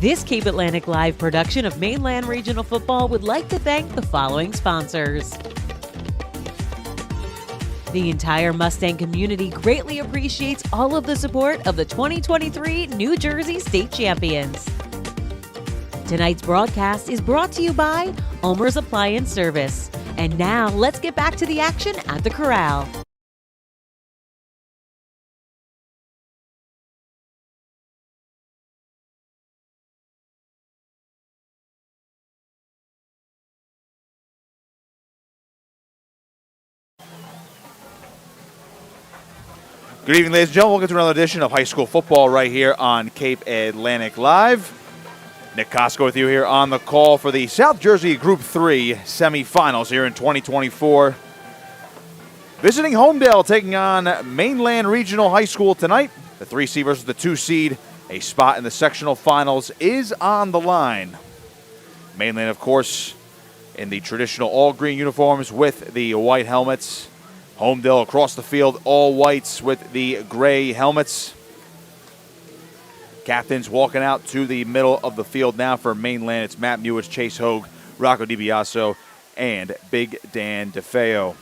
This Cape Atlantic Live production of Mainland Regional Football would like to thank the following sponsors. The entire Mustang community greatly appreciates all of the support of the 2023 New Jersey State Champions. Tonight's broadcast is brought to you by ULMERS Appliance Service. And now let's get back to the action at the Corral. Good evening, ladies and gentlemen. Welcome to another edition of high school football right here on Cape Atlantic Live. Nick Costco with you here on the call for the South Jersey Group 3 semifinals here in 2024. Visiting Holmdel, taking on Mainland Regional High School tonight. The 3 seed versus the 2 seed. A spot in the sectional finals is on the line. Mainland, of course, in the traditional all-green uniforms with the white helmets. Holmdel across the field, all whites with the gray helmets. Captains walking out to the middle of the field now for Mainland. It's Matt Mewis, Chase Hogue, Rocco DiBiaso, and Big Dan DeFeo.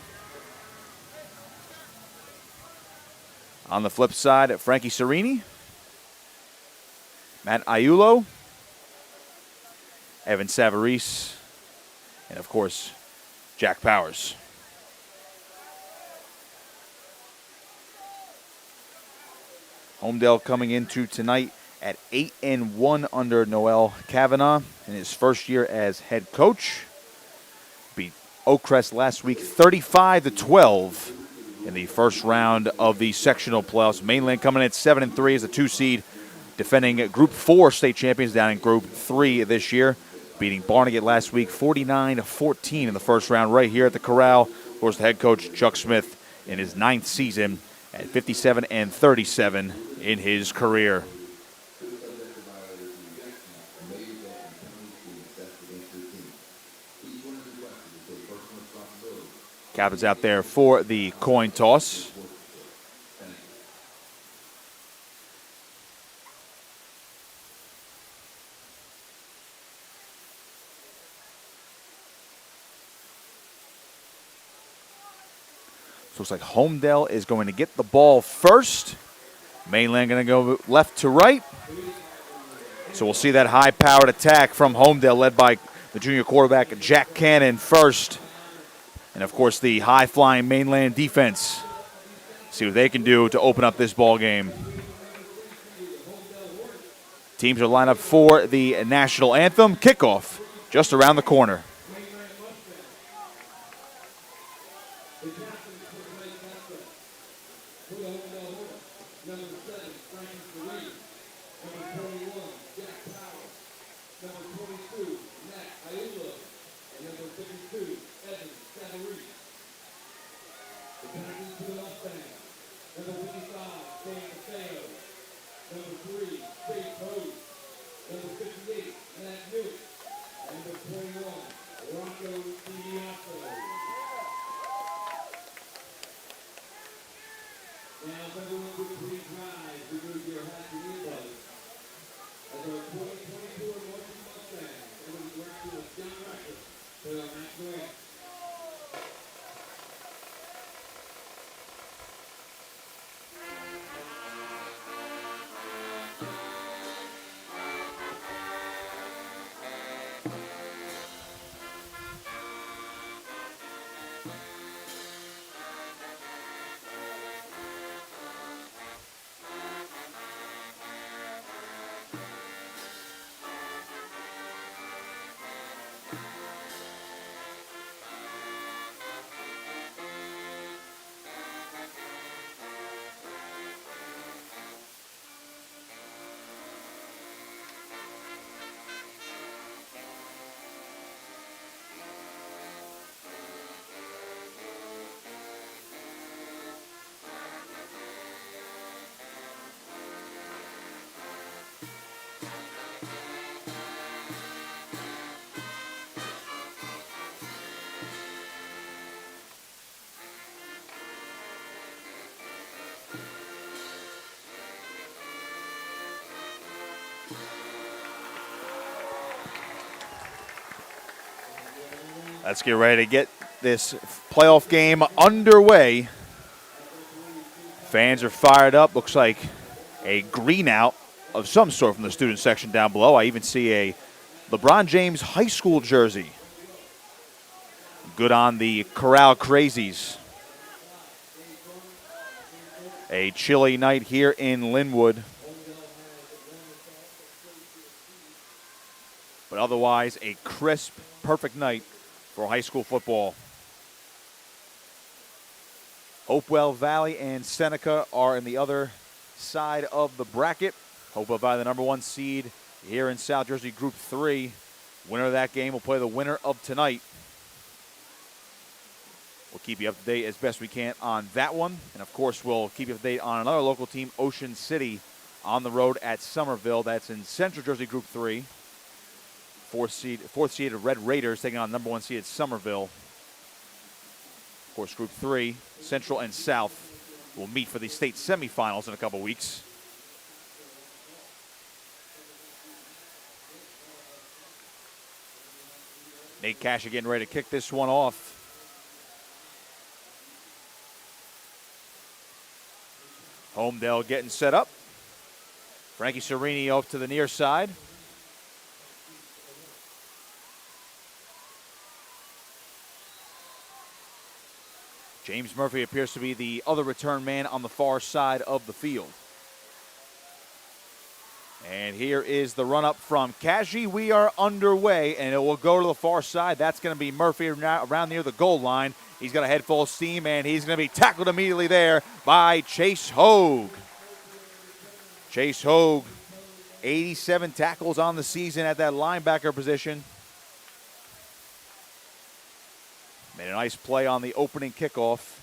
On the flip side, Frankie Serini, Matt Aiulo, Evan Savarese, and of course, Jack Powers. Holmdel coming into tonight at 8-1 under Noel Kavanaugh in his first year as head coach. Beat Oakcrest last week 35-12 in the first round of the sectional playoffs. Mainland coming in at 7-3 as a 2 seed, defending Group 4 state champions down in Group 3 this year. Beating Barnegat last week 49-14 in the first round right here at the Corral. Of course, the head coach Chuck Smith in his 9th season at 57-37 in his career. Captain's out there for the coin toss. So looks like Holmdel is going to get the ball first. Mainland going to go left to right. So we'll see that high-powered attack from Holmdel led by the junior quarterback Jack Cannon first. And, of course, the high-flying Mainland defense. See what they can do to open up this ball game. Teams are lined up for the national anthem. Kickoff just around the corner. Let's get ready to get this playoff game underway. Fans are fired up. Looks like a green out of some sort from the student section down below. I even see a LeBron James high school jersey. Good on the Corral Crazies. A chilly night here in Linwood. But otherwise, a crisp, perfect night for high school football. Hopewell Valley and Seneca are in the other side of the bracket. Hopewell Valley, the number 1 seed here in South Jersey Group 3. Winner of that game will play the winner of tonight. We'll keep you up to date as best we can on that one. And, of course, we'll keep you up to date on another local team, Ocean City, on the road at Somerville. That's in Central Jersey Group 3. Fourth seeded Red Raiders taking on number 1 seeded Somerville. Of course, Group 3, Central and South, will meet for the state semifinals in a couple weeks. Nate Cash getting ready to kick this one off. Holmdel getting set up. Frankie Serini off to the near side. James Murphy appears to be the other return man on the far side of the field. And here is the run-up from Kashi. We are underway, and it will go to the far side. That's going to be Murphy around near the goal line. He's got a head full of steam, and he's going to be tackled immediately there by Chase Hogue. Chase Hogue, 87 tackles on the season at that linebacker position. Made a nice play on the opening kickoff.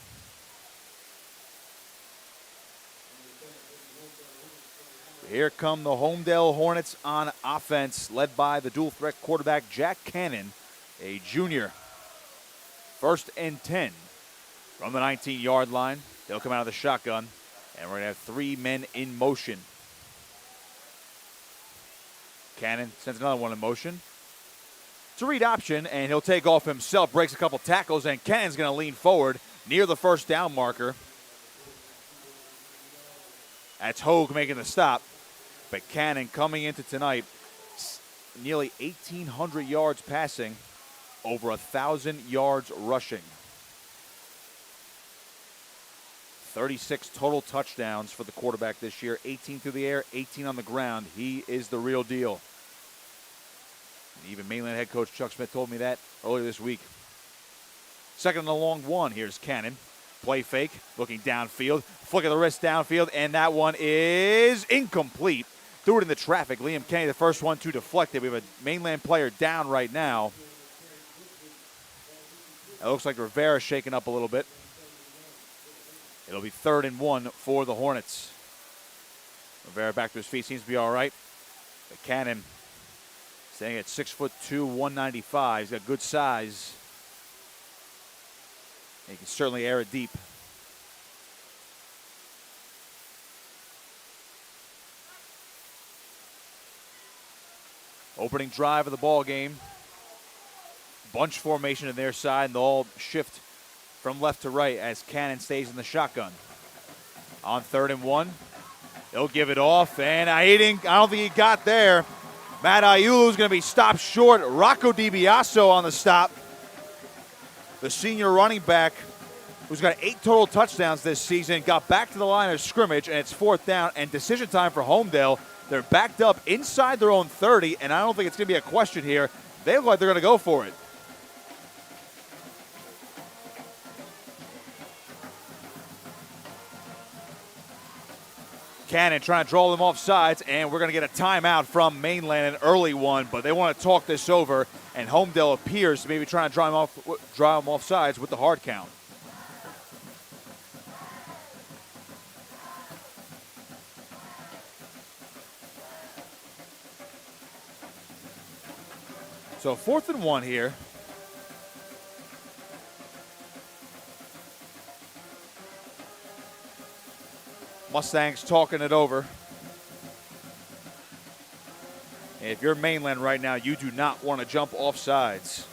Here come the Holmdel Hornets on offense, led by the dual threat quarterback Jack Cannon, a junior. 1st and 10 from the 19-yard line. They'll come out of the shotgun, and we're going to have 3 men in motion. Cannon sends another one in motion. It's a read option, and he'll take off himself, breaks a couple tackles, and Cannon's going to lean forward near the first down marker. That's Hogue making the stop. But Cannon coming into tonight, nearly 1,800 yards passing, over 1,000 yards rushing. 36 total touchdowns for the quarterback this year, 18 through the air, 18 on the ground. He is the real deal. And even Mainland head coach Chuck Smith told me that earlier this week. 2nd and a long one. Here's Cannon. Play fake, looking downfield, flick of the wrist downfield, and that one is incomplete. Threw it in the traffic. Liam Kenny, the first one to deflect it. We have a Mainland player down right now. It looks like Rivera's shaking up a little bit. It'll be 3rd and 1 for the Hornets. Rivera back to his feet, seems to be all right. But Cannon staying at 6'2", 195. He's got good size. He can certainly air it deep. Opening drive of the ball game. Bunch formation in their side, and they'll all shift from left to right as Cannon stays in the shotgun. On 3rd and 1, he'll give it off, and I don't think he got there. Matt Ayulu's going to be stopped short. Rocco DiBiaso on the stop. The senior running back, who's got 8 total touchdowns this season, got back to the line of scrimmage, and it's 4th down and decision time for Holmdel. They're backed up inside their own 30, and I don't think it's going to be a question here. They look like they're going to go for it. Cannon trying to draw them off sides, and we're going to get a timeout from Mainland, an early one, but they want to talk this over, and Holmdel appears to maybe trying to draw them off sides with the hard count. So 4th and 1 here. Mustangs talking it over. And if you're Mainland right now, you do not want to jump off sides.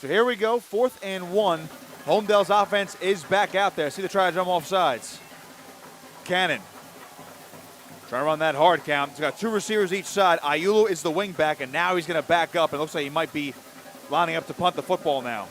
So here we go, 4th and 1. Holmdel's offense is back out there. See the try to jump off sides. Cannon trying to run that hard count. He's got 2 receivers each side. Iulu is the wing back, and now he's going to back up. It looks like he might be lining up to punt the football now.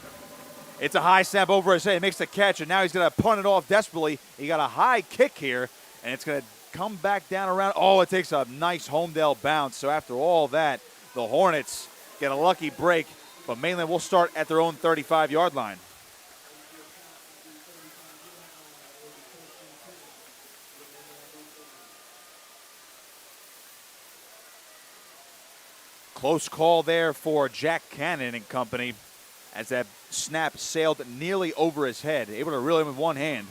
It's a high snap over his head. He makes the catch, and now he's going to punt it off desperately. He got a high kick here, and it's going to come back down around. Oh, it takes a nice Holmdel bounce. So after all that, the Hornets get a lucky break, but Mainland will start at their own 35-yard line. Close call there for Jack Cannon and company as that snap sailed nearly over his head, able to reel him with one hand.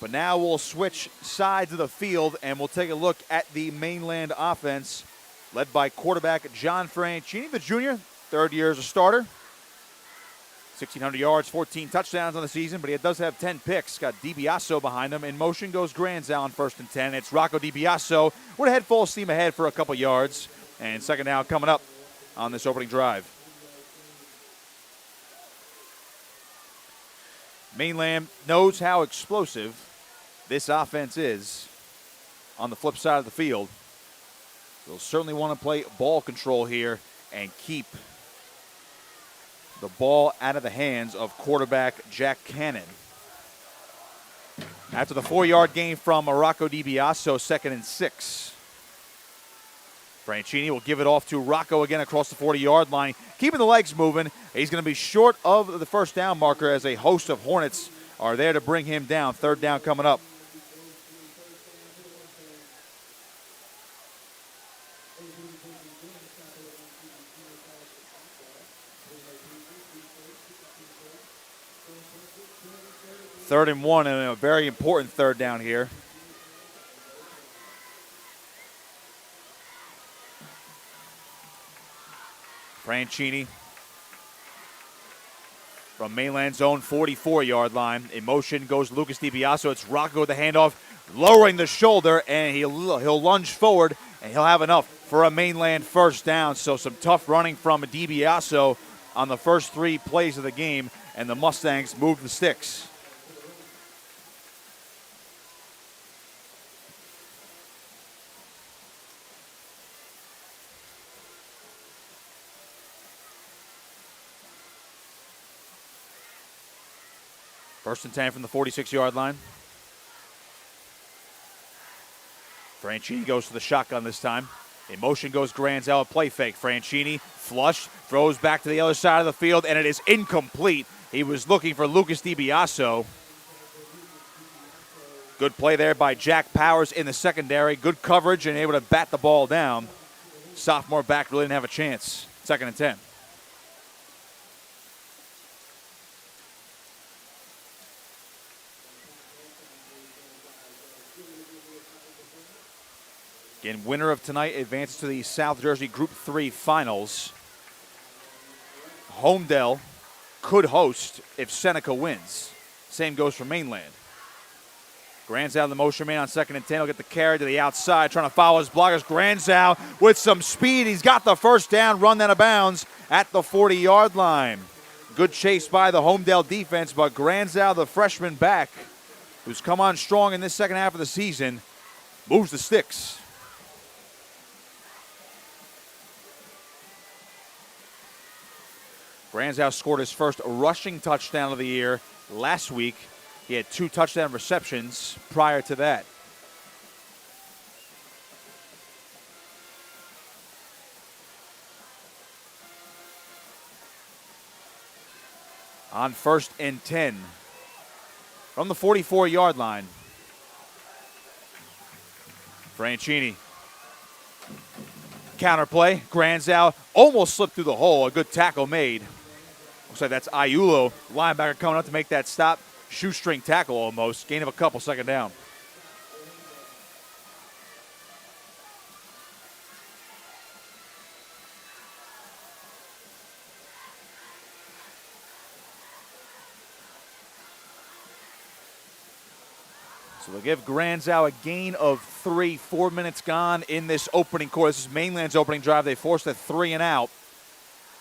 But now we'll switch sides of the field and we'll take a look at the Mainland offense led by quarterback John Franchini, the junior, 3rd year as a starter. 1,600 yards, 14 touchdowns on the season, but he does have 10 picks. Got DiBiaso behind him. In motion goes Granzow on 1st and 10. It's Rocco DiBiaso with a head full steam ahead for a couple yards. And second down coming up on this opening drive. Mainland knows how explosive this offense is on the flip side of the field. They'll certainly want to play ball control here and keep the ball out of the hands of quarterback Jack Cannon. After the 4-yard gain from Rocco DiBiaso, 2nd and 6. Franchini will give it off to Rocco again across the 40-yard line, keeping the legs moving. He's going to be short of the first down marker as a host of Hornets are there to bring him down. 3rd down coming up. Third and 1, and a very important 3rd down here. Franchini from Mainland's own 44-yard line. In motion goes Lucas DiBiaso. It's Rocco with the handoff, lowering the shoulder, and he'll lunge forward, and he'll have enough for a Mainland first down. So some tough running from DiBiaso on the first 3 plays of the game, and the Mustangs move the sticks. First and 10 from the 46-yard line. Franchini goes to the shotgun this time. In motion goes Granzow, a play fake. Franchini, flush, throws back to the other side of the field, and it is incomplete. He was looking for Lucas DiBiaso. Good play there by Jack Powers in the secondary. Good coverage and able to bat the ball down. Sophomore back really didn't have a chance. 2nd and 10. Again, winner of tonight advances to the South Jersey Group 3 finals. Holmdel could host if Seneca wins. Same goes for Mainland. Granzow, the motion man on 2nd and 10. He'll get the carry to the outside, trying to follow his blockers. Granzow with some speed. He's got the first down, run out of bounds at the 40-yard line. Good chase by the Holmdel defense, but Granzow, the freshman back, who's come on strong in this second half of the season, moves the sticks. Granzow scored his first rushing touchdown of the year last week. He had 2 touchdown receptions prior to that. On 1st and 10 from the 44-yard line. Franchini. Counterplay. Granzow almost slipped through the hole. A good tackle made. Looks like that's Iulu, linebacker, coming up to make that stop. Shoestring tackle almost. Gain of a couple, 2nd down. So they'll give Granzow a gain of 3. 4 minutes gone in this opening quarter. This is Mainland's opening drive. They forced a 3 and out.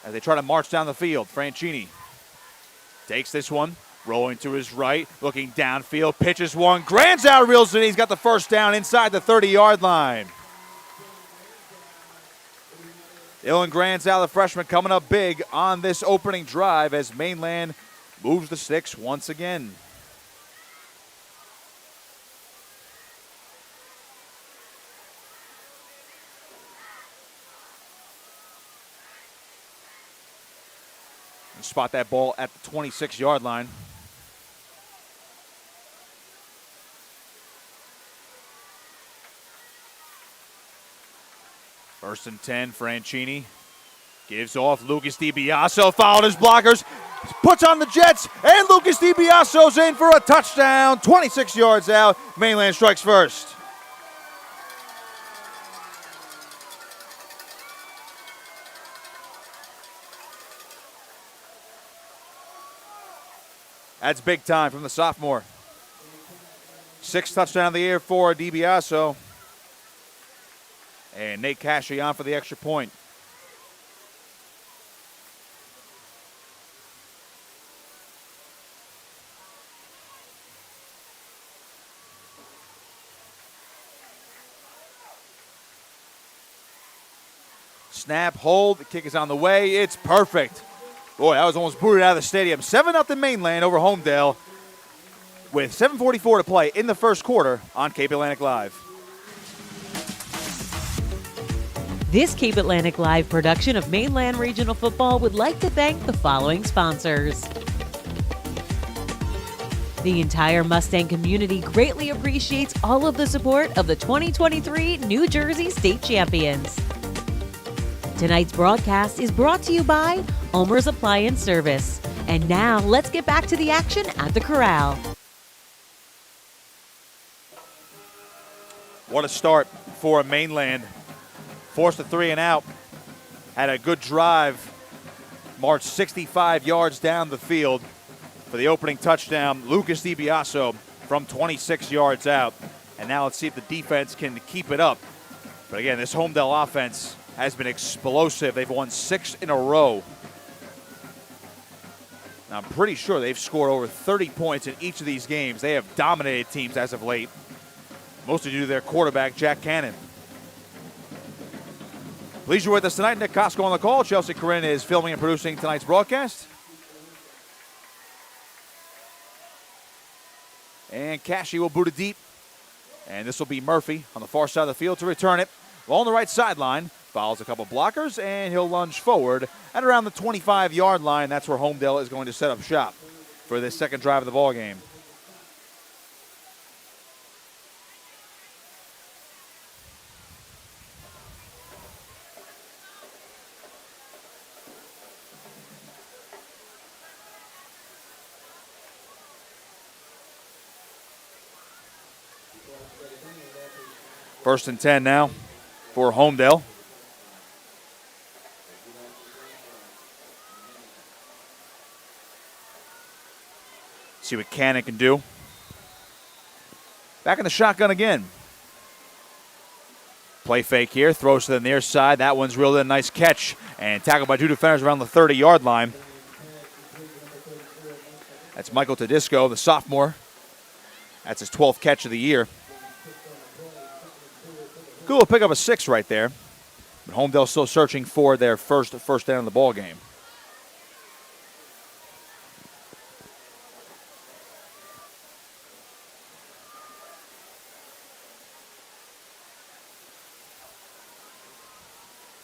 as they try to march down the field. Franchini takes this one, rolling to his right, looking downfield, pitches one, grands out, reels it in. He's got the first down inside the 30-yard line. Dylan Granzow, the freshman, coming up big on this opening drive as Mainland moves the sticks once again. Spot that ball at the 26-yard line. First and 10, Franchini gives off. Lucas DiBiaso followed his blockers, puts on the Jets, and Lucas DiBiaso's in for a touchdown. 26 yards out. Mainland strikes first. That's big time from the sophomore. 6th touchdown of the year for DiBiaso. And Nate Cashy on for the extra point. Snap, hold, the kick is on the way. It's perfect. Boy, that was almost booted out of the stadium. 7-0 Mainland over Holmdel with 7:44 to play in the first quarter on Cape Atlantic Live. This Cape Atlantic Live production of Mainland Regional Football would like to thank the following sponsors. The entire Mustang community greatly appreciates all of the support of the 2023 New Jersey State Champions. Tonight's broadcast is brought to you by ULMERS Appliance Service. And now let's get back to the action at the Corral. What a start for Mainland. Forced a 3 and out. Had a good drive. Marched 65 yards down the field for the opening touchdown. Lucas DiBiaso from 26 yards out. And now let's see if the defense can keep it up. But again, this Holmdel offense has been explosive. They've won 6 in a row. Now, I'm pretty sure they've scored over 30 points in each of these games. They have dominated teams as of late, mostly due to their quarterback, Jack Cannon. Pleased you're with us tonight. Nick Costco on the call. Chelsea Corinne is filming and producing tonight's broadcast. And Cashy will boot it deep. And this will be Murphy on the far side of the field to return it. Ball on the right sideline. Follows a couple blockers, and he'll lunge forward at around the 25-yard line. That's where Holmdel is going to set up shop for this second drive of the ball game. First and 10 now for Holmdel. See what Cannon can do. Back in the shotgun again. Play fake here. Throws to the near side. That one's reeled in. Nice catch. And tackled by 2 defenders around the 30-yard line. That's Michael Tedisco, the sophomore. That's his 12th catch of the year. Cool will pick up a 6 right there. But Holmdel still searching for their first down in the ball game.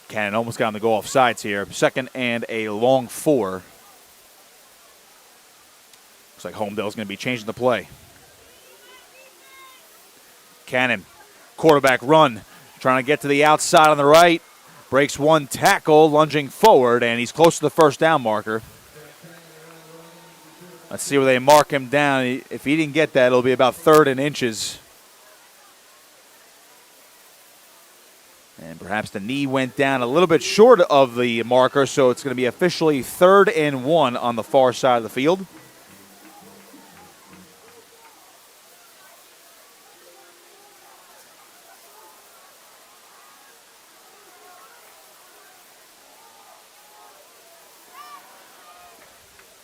Cannon almost got him to go off sides here. Second and a long 4. Looks like Holmdel's going to be changing the play. Cannon, quarterback run, trying to get to the outside on the right. Breaks one tackle, lunging forward, and he's close to the first down marker. Let's see where they mark him down. If he didn't get that, it'll be about 3rd and inches. And perhaps the knee went down a little bit short of the marker, so it's going to be officially 3rd and 1 on the far side of the field.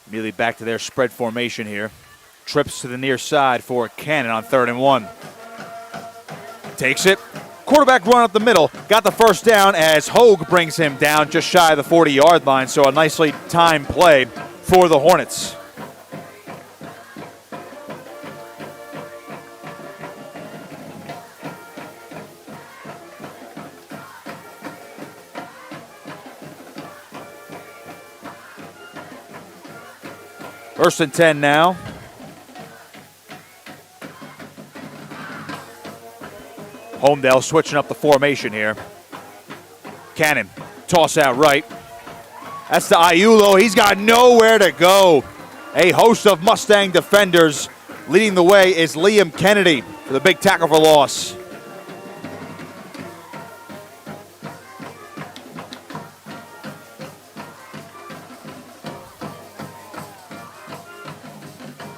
Immediately back to their spread formation here. Trips to the near side for Cannon on 3rd and 1. Takes it. Quarterback run up the middle. Got the first down as Hogue brings him down just shy of the 40-yard line. So a nicely timed play for the Hornets. First and 10 now. Holmdel switching up the formation here. Cannon, toss out right. That's to Iulo. He's got nowhere to go. A host of Mustang defenders. Leading the way is Liam Kennedy for the big tackle for loss.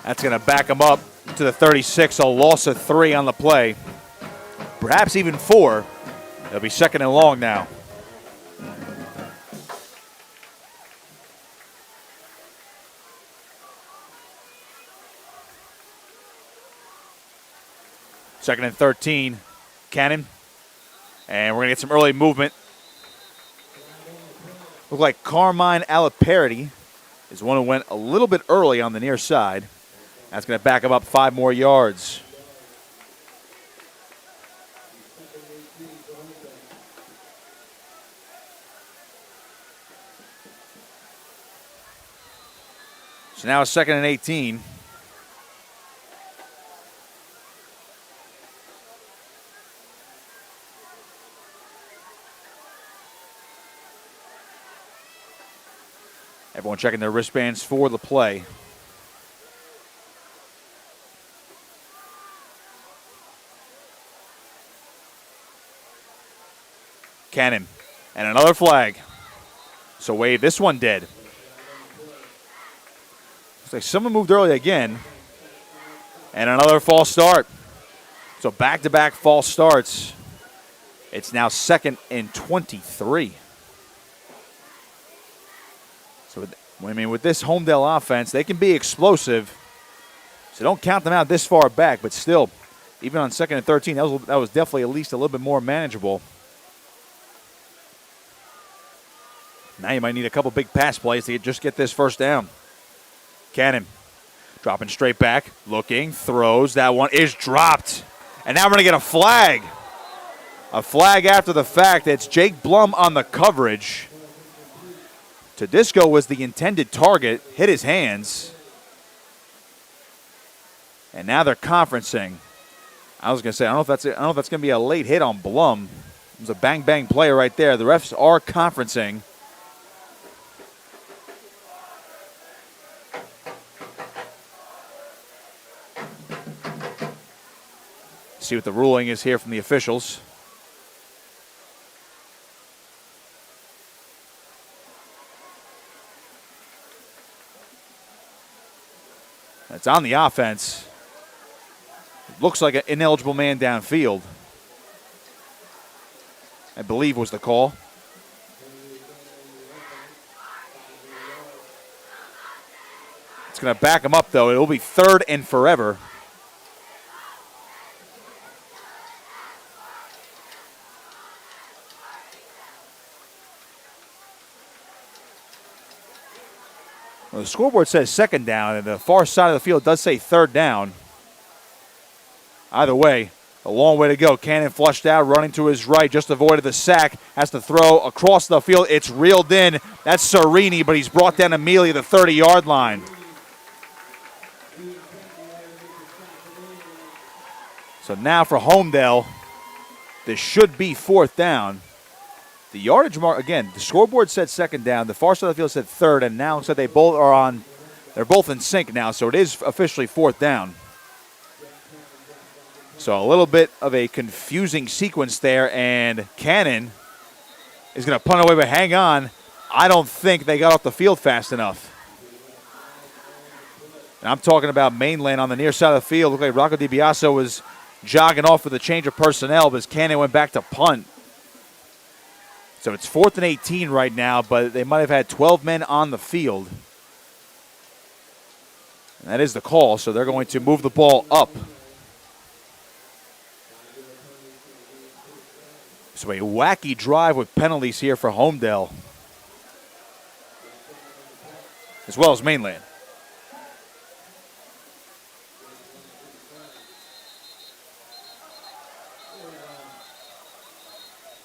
That's going to back him up to the 36, a loss of 3 on the play. Perhaps even 4. It'll be 2nd and long now. Second and 13, Cannon. And we're going to get some early movement. Look like Carmine Aliparity is one who went a little bit early on the near side. That's going to back him up 5 more yards. So now it's 2nd and 18. Everyone checking their wristbands for the play. Cannon, and another flag. So wave this one dead. Looks like someone moved early again. And another false start. So back-to-back false starts. It's now 2nd and 23. So, with this Holmdel offense, they can be explosive. So don't count them out this far back, but still, even on 2nd and 13, that was definitely at least a little bit more manageable. Now you might need a couple big pass plays to just get this first down. Cannon dropping straight back, looking, throws. That one is dropped. And now we're going to get a flag. A flag after the fact. It's Jake Blum on the coverage. Tedisco was the intended target, hit his hands. And now they're conferencing. I was going to say, I don't know if that's going to be a late hit on Blum. It was a bang-bang play right there. The refs are conferencing. See what the ruling is here from the officials. It's on the offense. It looks like an ineligible man downfield, I believe was the call. It's going to back him up, though. It will be 3rd and forever. Well, the scoreboard says 2nd down, and the far side of the field does say 3rd down. Either way, a long way to go. Cannon flushed out, running to his right, just avoided the sack. Has to throw across the field. It's reeled in. That's Serini, but he's brought down immediately at the 30-yard line. So now for Holmdel, this should be 4th down. The yardage mark, again, the scoreboard said 2nd down. The far side of the field said 3rd, and now said they're both in sync now, so it is officially 4th down. So a little bit of a confusing sequence there, and Cannon is going to punt away, but hang on. I don't think they got off the field fast enough. And I'm talking about Mainland on the near side of the field. Looked like Rocco DiBiaso was jogging off with a change of personnel, but as Cannon went back to punt. So it's 4th and 18 right now, but they might have had 12 men on the field. And that is the call, so they're going to move the ball up. So a wacky drive with penalties here for Holmdel, as well as Mainland.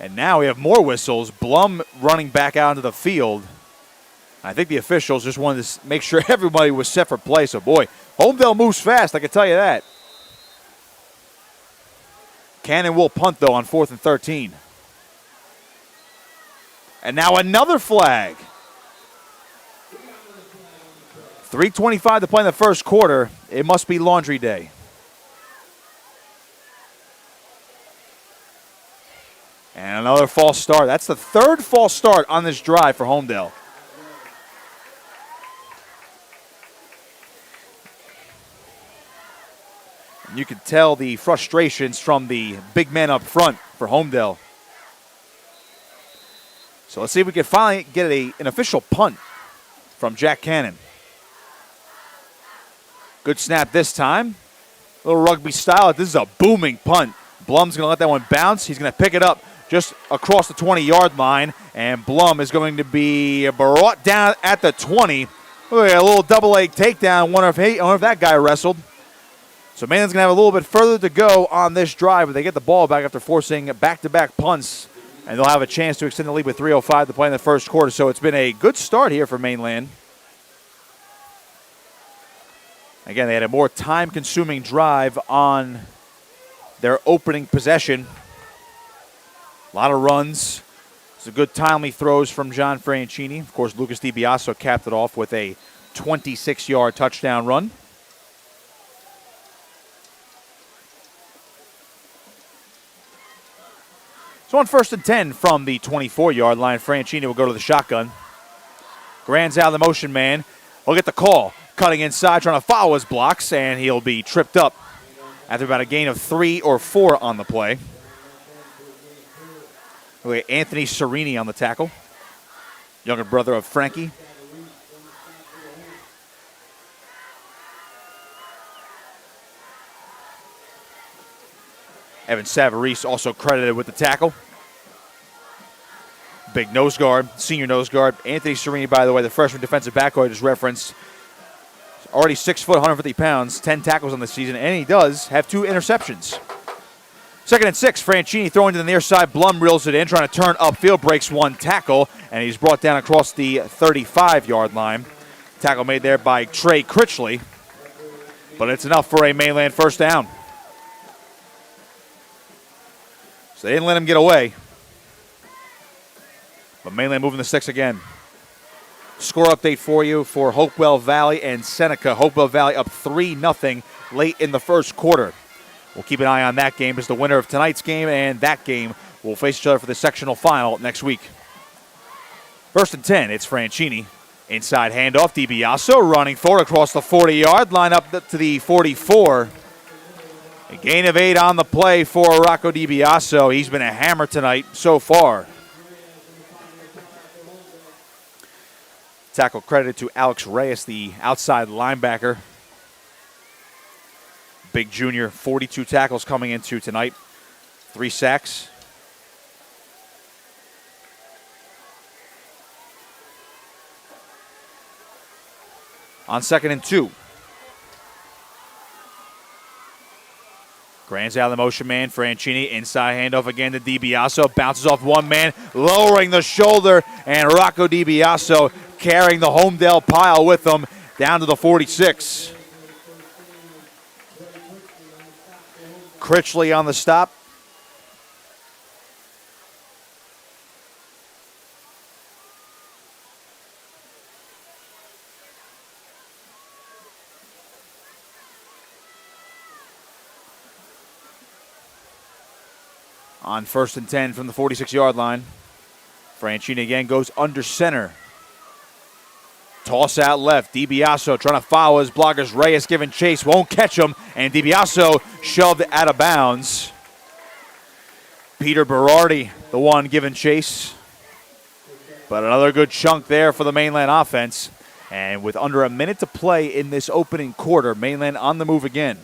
And now we have more whistles. Blum running back out into the field. I think the officials just wanted to make sure everybody was set for play. So, boy, Holmdel moves fast, I can tell you that. Cannon will punt, though, on 4th and 13. And now another flag. 3:25 to play in the first quarter. It must be laundry day. And another false start. That's the third false start on this drive for Holmdel. You can tell the frustrations from the big man up front for Holmdel. So let's see if we can finally get an official punt from Jack Cannon. Good snap this time. A little rugby style. This is a booming punt. Blum's going to let that one bounce. He's going to pick it up just across the 20-yard line. And Blum is going to be brought down at the 20. Look at a little double-leg takedown. Wonder if that guy wrestled. So Mainland's going to have a little bit further to go on this drive, but they get the ball back after forcing back-to-back punts. And they'll have a chance to extend the lead with 3:05 to play in the first quarter. So it's been a good start here for Mainland. Again, they had a more time-consuming drive on their opening possession. A lot of runs. Some good timely throws from John Franchini. Of course, Lucas DiBiaso capped it off with a 26-yard touchdown run. So on 1st and 10 from the 24-yard line, Franchini will go to the shotgun. Grand's out of the motion man. He'll get the call. Cutting inside, trying to follow his blocks, and he'll be tripped up after about a gain of 3 or 4 on the play. Anthony Serini on the tackle. Younger brother of Frankie. Evan Savarese also credited with the tackle. Big nose guard, senior nose guard. Anthony Serini, by the way, the freshman defensive back I just referenced. Already 6 foot, 150 pounds, 10 tackles on the season, and he does have 2 interceptions. 2nd and 6, Franchini throwing to the near side. Blum reels it in, trying to turn upfield, breaks 1 tackle, and he's brought down across the 35-yard line. Tackle made there by Trey Critchley, but it's enough for a Mainland first down. So they didn't let him get away. But Mainland moving the sticks again. Score update for you for Hopewell Valley and Seneca. Hopewell Valley up 3-0 late in the first quarter. We'll keep an eye on that game as the winner of tonight's game and that game will face each other for the sectional final next week. 1st and 10, it's Franchini. Inside handoff, DiBiaso running forward across the 40-yard line up to the 44. A gain of 8 on the play for Rocco DiBiaso. He's been a hammer tonight so far. Tackle credited to Alex Reyes, the outside linebacker. Big junior, 42 tackles coming into tonight. 3 sacks. On 2nd and 2. Grand's out of the motion man. Franchini inside handoff again to DiBiaso. Bounces off 1 man, lowering the shoulder, and Rocco DiBiaso carrying the Holmdel pile with them down to the 46. Critchley on the stop. On 1st and 10 from the 46-yard line. Franchini again goes under center. Toss out left. DiBiaso trying to follow his blockers. Reyes giving chase. Won't catch him. And DiBiaso shoved out of bounds. Peter Berardi, the one giving chase. But another good chunk there for the Mainland offense. And with under a minute to play in this opening quarter, Mainland on the move again.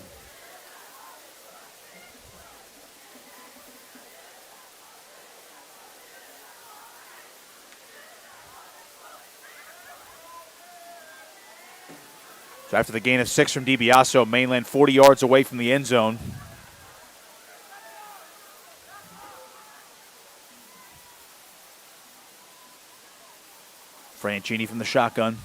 So after the gain of 6 from DiBiaso, Mainland 40 yards away from the end zone. Franchini from the shotgun.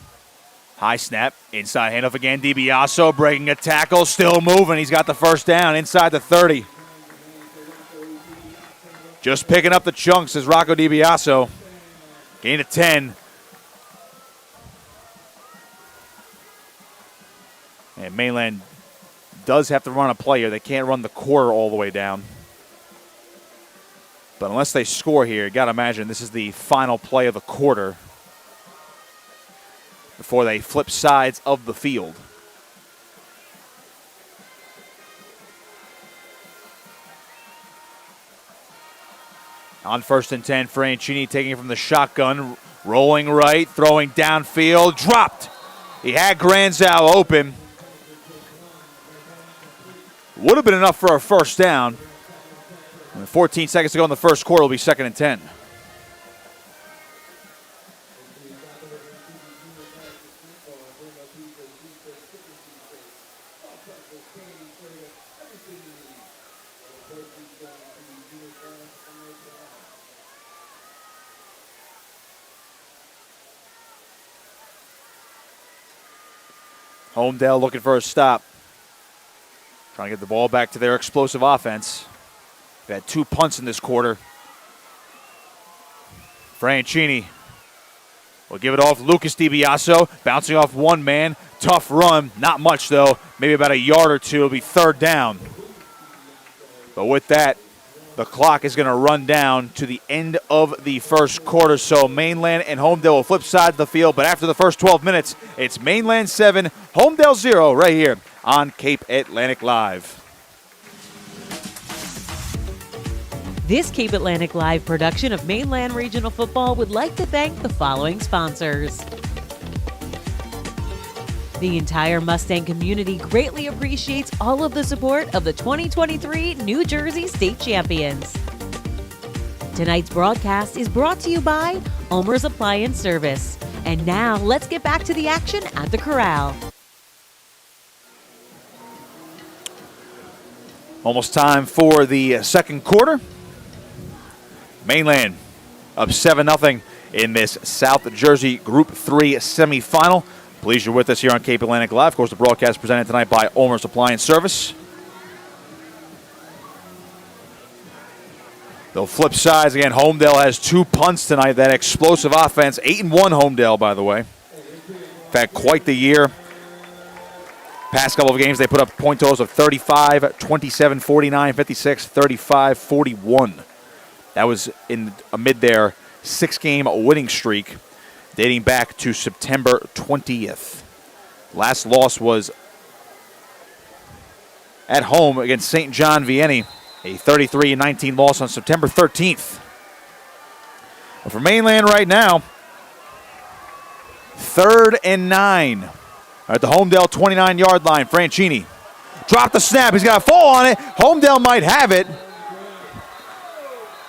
High snap, inside handoff again. DiBiaso breaking a tackle, still moving. He's got the first down inside the 30. Just picking up the chunks is Rocco DiBiaso. Gain of 10. And Mainland does have to run a play here. They can't run the quarter all the way down. But unless they score here, you got to imagine this is the final play of the quarter before they flip sides of the field. On 1st and 10, Franchini taking it from the shotgun, rolling right, throwing downfield, dropped. He had Granzow open. Would have been enough for a first down. And 14 seconds to go in the first quarter, will be 2nd and 10. Holmdel looking for a stop. Trying to get the ball back to their explosive offense. They've had 2 punts in this quarter. Franchini will give it off. Lucas DiBiaso bouncing off one man. Tough run. Not much, though. Maybe about a yard or two. It'll be 3rd down. But with that, the clock is going to run down to the end of the first quarter. So Mainland and Holmdel will flip sides of the field. But after the first 12 minutes, it's Mainland 7, Holmdel 0 right here on Cape Atlantic Live. This Cape Atlantic Live production of Mainland Regional Football would like to thank the following sponsors. The entire Mustang community greatly appreciates all of the support of the 2023 New Jersey State Champions. Tonight's broadcast is brought to you by ULMERS Appliance Service. And now let's get back to the action at the Corral. Almost time for the second quarter. Mainland up 7-0 in this South Jersey Group 3 semifinal. Pleased you're with us here on Cape Atlantic Live. Of course, the broadcast presented tonight by ULMERS Appliance Service. They'll flip sides again. Holmdel has 2 punts tonight. That explosive offense. 8-1 Holmdel, by the way. In fact, quite the year. Past couple of games, they put up point totals of 35, 27, 49, 56, 35, 41. That was amid their 6-game winning streak dating back to September 20th. Last loss was at home against St. John Vianney, a 33-19 loss on September 13th. But for Mainland right now, 3rd and 9. At the Holmdel 29-yard line, Franchini dropped the snap. He's got a fall on it. Holmdel might have it.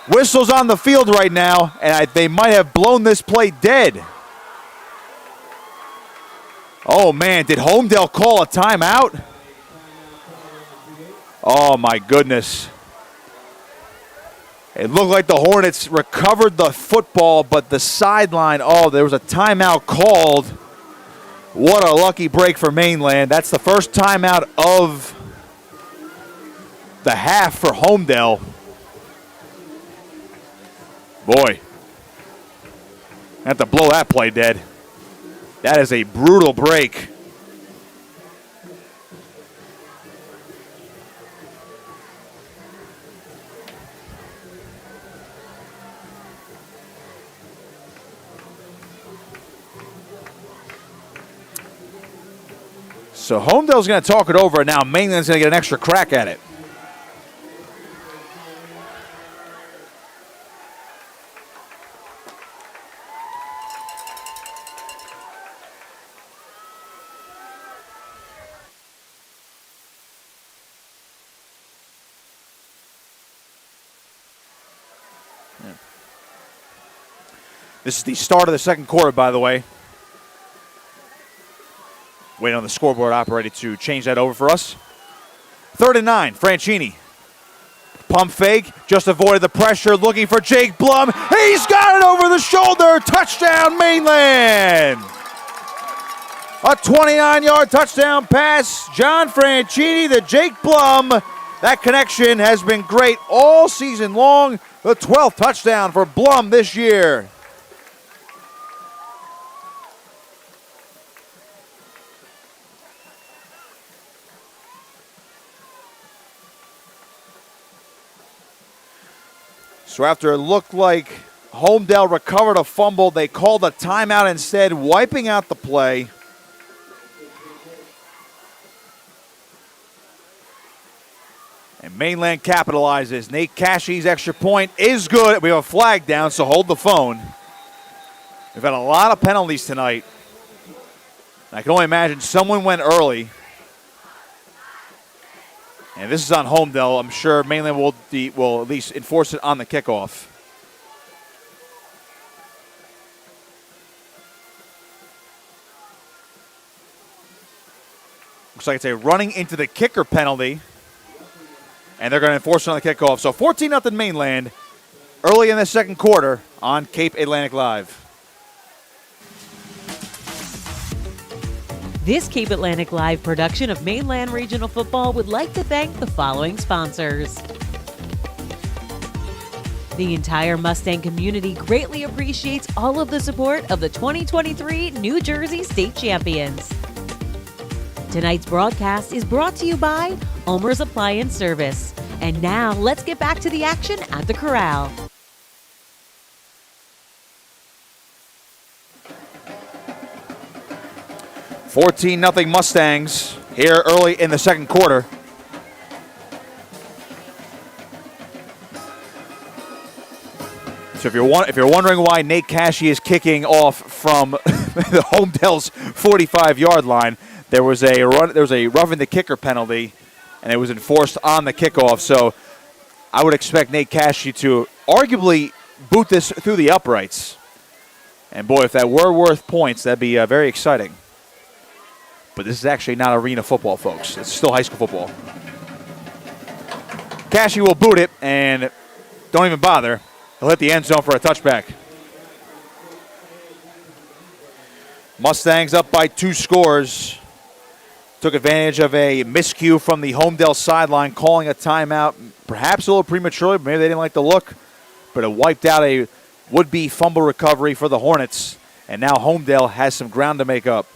Whistles on the field right now, and they might have blown this play dead. Oh, man, did Holmdel call a timeout? Oh, my goodness. It looked like the Hornets recovered the football, but the sideline, there was a timeout called. What a lucky break for Mainland. That's the first timeout of the half for Holmdel. Boy, I have to blow that play dead. That is a brutal break. So Holmdel's going to talk it over, and now Mainland's going to get an extra crack at it. This is the start of the second quarter, by the way. Waiting on the scoreboard operator to change that over for us. 3rd and 9, Franchini. Pump fake, just avoided the pressure, looking for Jake Blum. He's got it over the shoulder. Touchdown, Mainland. A 29-yard touchdown pass. John Franchini to Jake Blum. That connection has been great all season long. The 12th touchdown for Blum this year. So after it looked like Holmdel recovered a fumble, they called a timeout instead, wiping out the play. And Mainland capitalizes. Nate Cashie's extra point is good. We have a flag down, so hold the phone. We've had a lot of penalties tonight. I can only imagine someone went early. And this is on Holmdel. I'm sure Mainland will at least enforce it on the kickoff. Looks like it's a running into the kicker penalty. And they're going to enforce it on the kickoff. So 14-0 Mainland early in the second quarter on Cape Atlantic Live. This Cape Atlantic Live production of Mainland Regional Football would like to thank the following sponsors. The entire Mustang community greatly appreciates all of the support of the 2023 New Jersey State Champions. Tonight's broadcast is brought to you by ULMERS Appliance Service. And now let's get back to the action at the Corral. $14-0 Mustangs here early in the second quarter. So if you're wondering why Nate Cashie is kicking off from the Holmdel's 45-yard line, there was a roughing the kicker penalty, and it was enforced on the kickoff. So I would expect Nate Cashie to arguably boot this through the uprights. And boy, if that were worth points, that'd be very exciting. But this is actually not arena football, folks. It's still high school football. Cashie will boot it, and don't even bother. He'll hit the end zone for a touchback. Mustangs up by 2 scores. Took advantage of a miscue from the Holmdel sideline, calling a timeout, perhaps a little prematurely, but maybe they didn't like the look. But it wiped out a would-be fumble recovery for the Hornets, and now Holmdel has some ground to make up.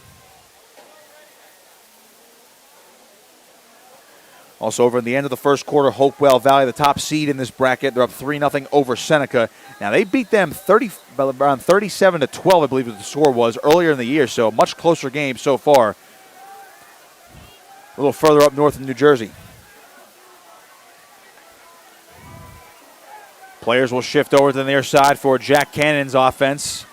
Also, over in the end of the first quarter, Hopewell Valley, the top seed in this bracket, they're up 3-0 over Seneca. Now, they beat them around 37-12, I believe the score was, earlier in the year, so a much closer game so far. A little further up north in New Jersey. Players will shift over to the near side for Jack Cannon's offense.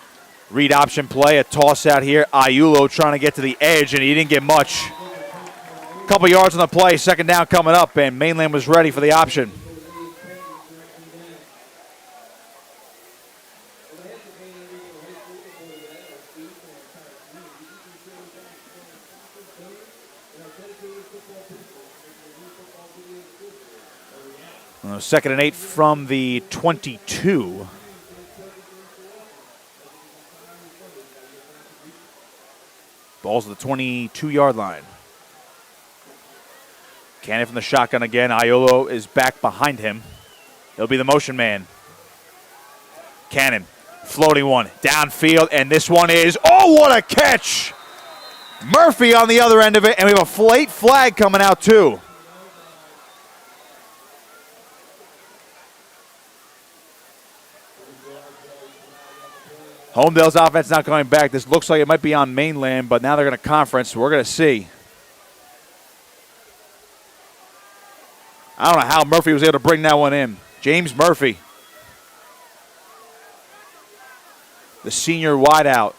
Read option play, a toss out here. Aiulo trying to get to the edge, and he didn't get much. Couple yards on the play, second down coming up, and Mainland was ready for the option. Second and 8 from the 22. Ball's at the 22-yard line. Cannon from the shotgun again. Aiulo is back behind him. He'll be the motion man. Cannon, floating one, downfield, and this one is, oh, what a catch! Murphy on the other end of it, and we have a late flag coming out too. Holmdel's offense not coming back. This looks like it might be on Mainland, but now they're going to conference, so we're going to see. I don't know how Murphy was able to bring that one in. James Murphy, the senior wideout.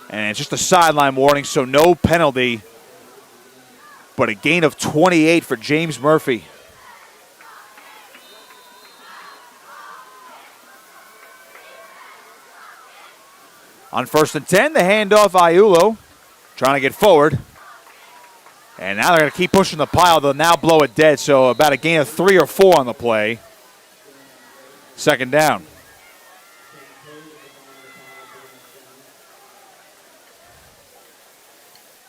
And it's just a sideline warning, so no penalty, but a gain of 28 for James Murphy. On 1st and 10, the handoff, Iulo trying to get forward. And now they're going to keep pushing the pile. They'll now blow it dead, so about a gain of 3 or 4 on the play. 2nd down.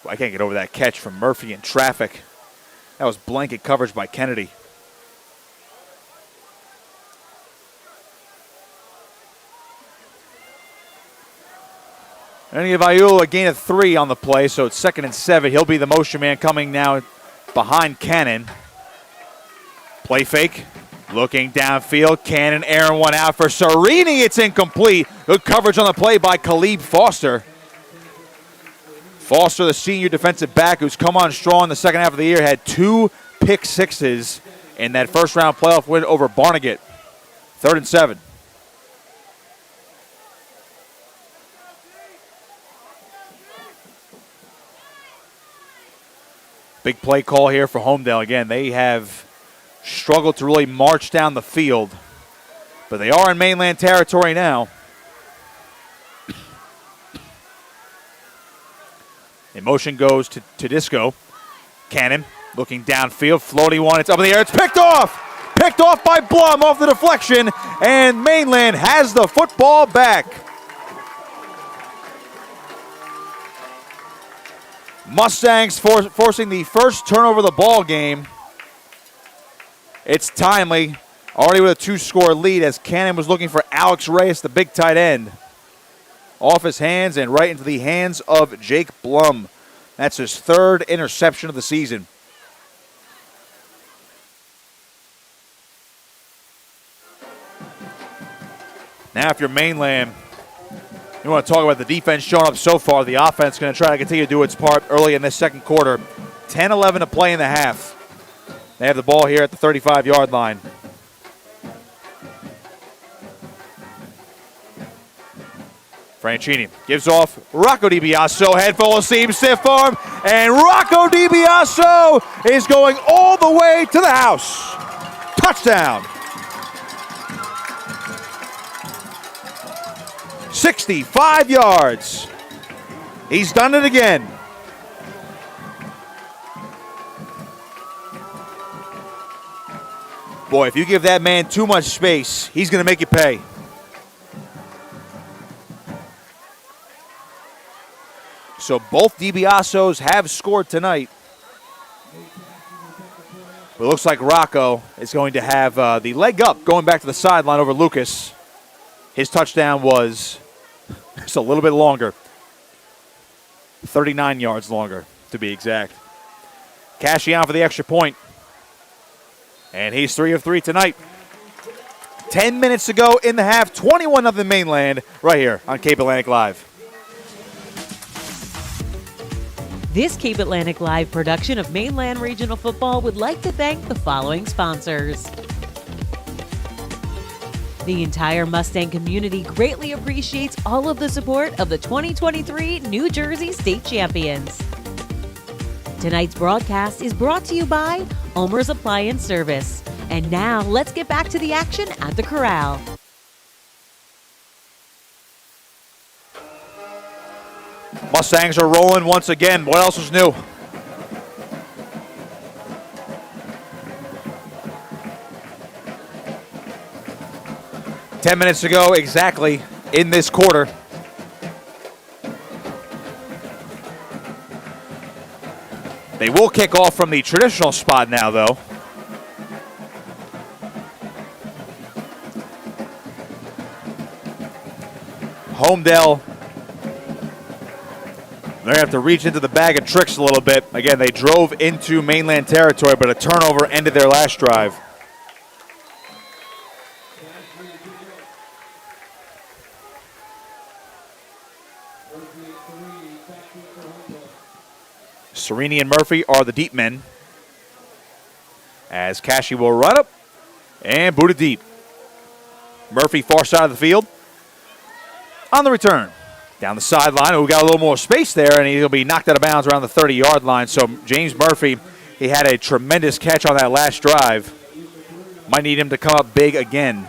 I can't get over that catch from Murphy in traffic. That was blanket coverage by Kennedy. And you give Iulo a gain of 3 on the play, so it's 2nd and 7. He'll be the motion man coming now behind Cannon. Play fake, looking downfield. Cannon airing one out for Serini. It's incomplete. Good coverage on the play by Khalib Foster. Foster, the senior defensive back who's come on strong in the second half of the year, had 2 pick sixes in that first-round playoff win over Barnegat. 3rd and 7. Big play call here for Holmdel. Again, they have struggled to really march down the field, but they are in Mainland territory now. In motion goes to Disco. Cannon looking downfield, floating one. It's up in the air. It's picked off. Picked off by Blum off the deflection, and Mainland has the football back. Mustangs forcing the first turnover of the ball game. It's timely. Already with a 2-score lead as Cannon was looking for Alex Reyes, the big tight end. Off his hands and right into the hands of Jake Blum. That's his 3rd interception of the season. Now if you're Mainland, you want to talk about the defense showing up so far. The offense is going to try to continue to do its part early in this second quarter. 10-11 to play in the half. They have the ball here at the 35-yard line. Franchini gives off Rocco DiBiaso, head full of seam, stiff arm, and Rocco DiBiaso is going all the way to the house. Touchdown. 65 yards. He's done it again. Boy, if you give that man too much space, he's going to make you pay. So both DiBiasos have scored tonight. But it looks like Rocco is going to have the leg up going back to the sideline over Lucas. His touchdown was just a little bit longer. 39 yards longer, to be exact. Cashion for the extra point. And he's 3 of 3 tonight. 10 minutes to go in the half. 21-0 Mainland right here on Cape Atlantic Live. This Cape Atlantic Live production of Mainland Regional Football would like to thank the following sponsors. The entire Mustang community greatly appreciates all of the support of the 2023 New Jersey State Champions. Tonight's broadcast is brought to you by ULMERS Appliance Service. And now let's get back to the action at the Corral. Mustangs are rolling once again. What else is new? Ten minutes to go exactly in this quarter. They will kick off from the traditional spot now, though. Holmdel, they're going to have to reach into the bag of tricks a little bit. Again, they drove into Mainland territory, but a turnover ended their last drive. Serini and Murphy are the deep men. As Cashy will run up and boot it deep. Murphy far side of the field. On the return. Down the sideline. We got a little more space there, and he'll be knocked out of bounds around the 30-yard line. So James Murphy, he had a tremendous catch on that last drive. Might need him to come up big again.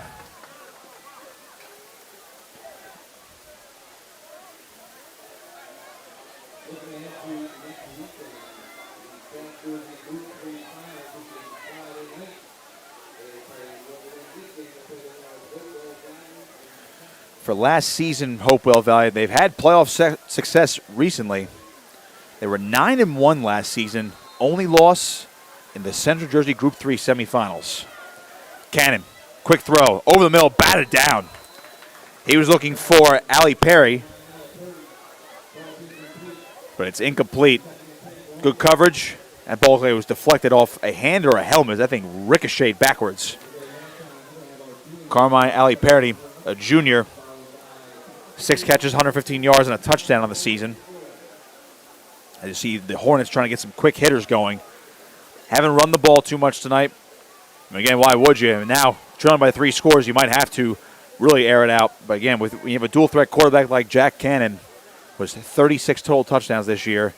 for last season, Hopewell Valley. They've had playoff success recently. They were 9-1 last season. Only loss in the Central Jersey Group 3 semifinals. Cannon, quick throw, over the middle, batted down. He was looking for Ali Perry, but it's incomplete. Good coverage. That ball was deflected off a hand or a helmet. That thing ricocheted backwards. Carmine Ali Perry, a junior, 6 catches, 115 yards, and a touchdown on the season. As you see, the Hornets trying to get some quick hitters going. Haven't run the ball too much tonight. And again, why would you? And now, trailing by 3 scores, you might have to really air it out. But again, when you have a dual-threat quarterback like Jack Cannon, was 36 total touchdowns this year,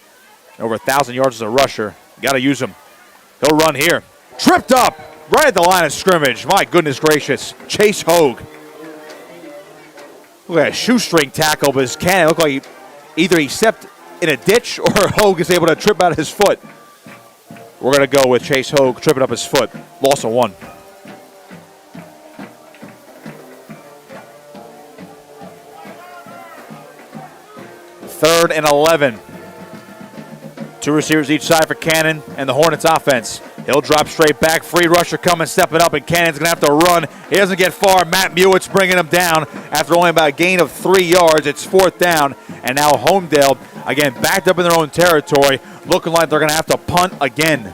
over 1,000 yards as a rusher. You got to use him. He'll run here. Tripped up right at the line of scrimmage. My goodness gracious. Chase Hogue. Look at that shoestring tackle, but his Cannon looked like either he stepped in a ditch or Hogue is able to trip out his foot. We're going to go with Chase Hogue tripping up his foot. Loss of 1. Third and 11. 2 receivers each side for Cannon and the Hornets offense. He'll drop straight back. Free rusher coming, stepping up, and Cannon's going to have to run. He doesn't get far. Matt Mewitt's bringing him down after only about a gain of 3 yards. It's 4th down, and now Holmdel, again, backed up in their own territory, looking like they're going to have to punt again.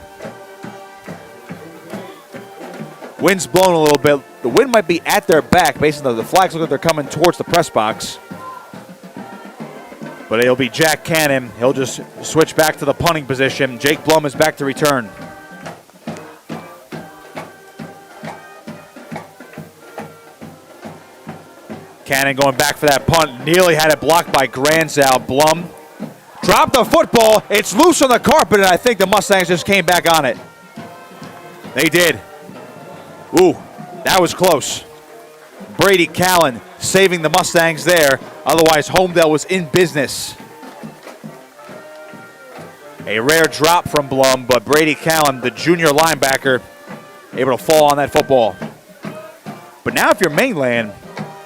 Wind's blowing a little bit. The wind might be at their back. Basically, the flags look like they're coming towards the press box. But it'll be Jack Cannon. He'll just switch back to the punting position. Jake Blum is back to return. Cannon going back for that punt. Nearly had it blocked by Granzow. Blum dropped the football. It's loose on the carpet, and I think the Mustangs just came back on it. They did. Ooh, that was close. Brady Callen saving the Mustangs there. Otherwise, Holmdel was in business. A rare drop from Blum, but Brady Callen, the junior linebacker, able to fall on that football. But now if you're Mainland,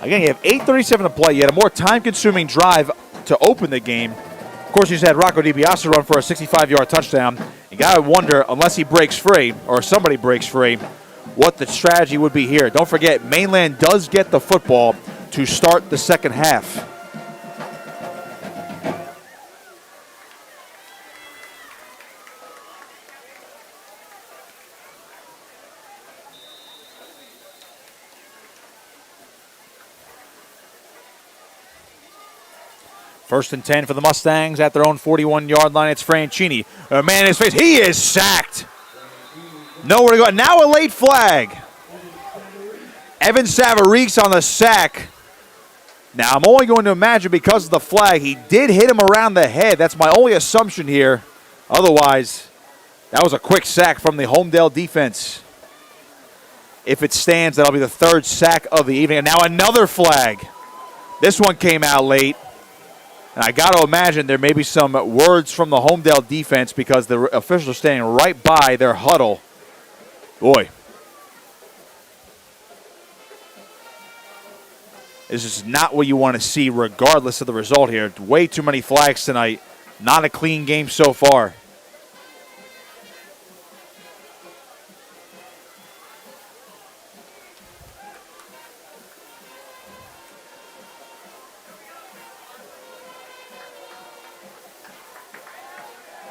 again, you have 8:37 to play. You had a more time-consuming drive to open the game. Of course, you just had Rocco DiBiase run for a 65-yard touchdown. You got to wonder, unless he breaks free or somebody breaks free, what the strategy would be here. Don't forget, Mainland does get the football to start the second half. First and 10 for the Mustangs at their own 41-yard line. It's Franchini. A man in his face. He is sacked. Nowhere to go. Now a late flag. Evan Savarese on the sack. Now, I'm only going to imagine because of the flag, he did hit him around the head. That's my only assumption here. Otherwise, that was a quick sack from the Holmdel defense. If it stands, that'll be the 3rd sack of the evening. And now another flag. This one came out late. And I got to imagine there may be some words from the Holmdel defense because the officials are standing right by their huddle. Boy. This is not what you want to see regardless of the result here. Way too many flags tonight. Not a clean game so far.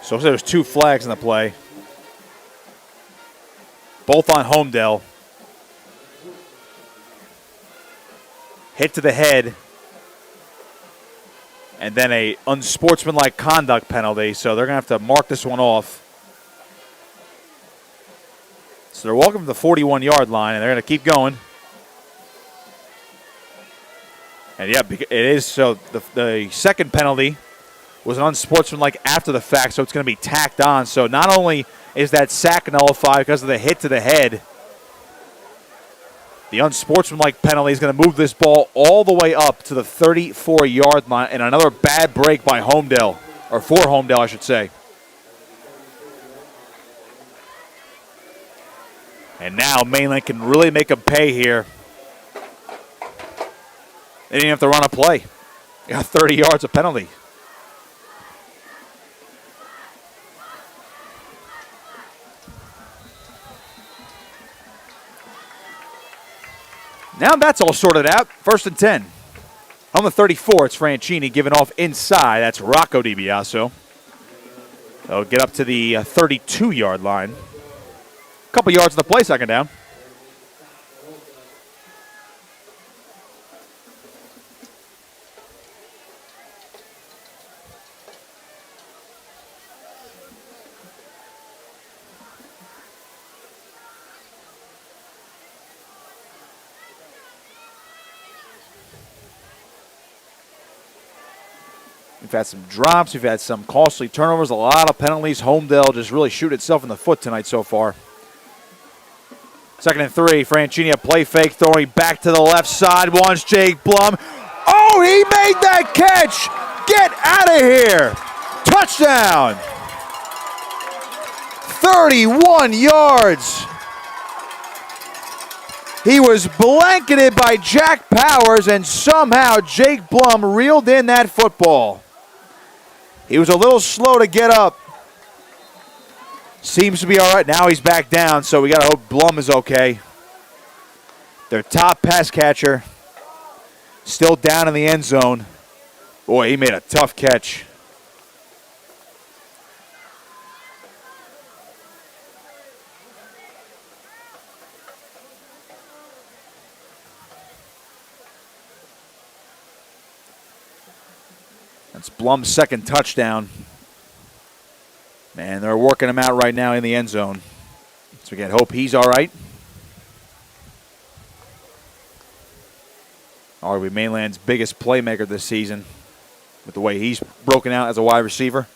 So there's 2 flags in the play. Both on Holmdel. Hit to the head. And then a unsportsmanlike conduct penalty. So they're going to have to mark this one off. So they're walking to the 41-yard line, and they're going to keep going. And, yeah, it is. So the second penalty was an unsportsmanlike after the fact, so it's going to be tacked on. So not only is that sack nullified because of the hit to the head, the unsportsmanlike penalty is going to move this ball all the way up to the 34-yard line, and another bad break by Holmdel, or for Holmdel, I should say. And now Mainland can really make them pay here. They didn't have to run a play. They got 30 yards of penalty. Now that's all sorted out. 1st and 10. On the 34, it's Franchini giving off inside. That's Rocco DiBiaso. They'll get up to the 32-yard line. A couple yards on the play, 2nd down. We've had some drops. We've had some costly turnovers, a lot of penalties. Holmdel just really shoot itself in the foot tonight so far. 2nd and 3. Franchini, a play fake, throwing back to the left side. Wants Jake Blum. Oh, he made that catch. Get out of here. Touchdown. 31 yards. He was blanketed by Jack Powers, and somehow Jake Blum reeled in that football. He was a little slow to get up. Seems to be all right. Now he's back down, so we got to hope Blum is okay. Their top pass catcher still down in the end zone. Boy, he made a tough catch. That's Blum's 2nd touchdown. Man, they're working him out right now in the end zone. So we can hope he's all right. Arguably Mainland's biggest playmaker this season with the way he's broken out as a wide receiver.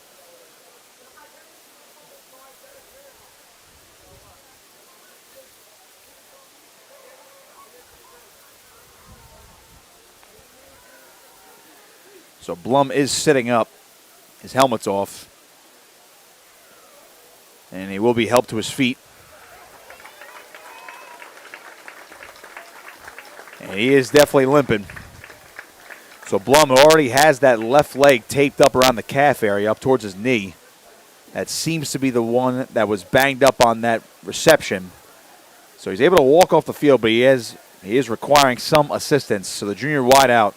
So Blum is sitting up. His helmet's off. And he will be helped to his feet. And he is definitely limping. So Blum already has that left leg taped up around the calf area, up towards his knee. That seems to be the one that was banged up on that reception. So he's able to walk off the field, but he is requiring some assistance. So the junior wideout,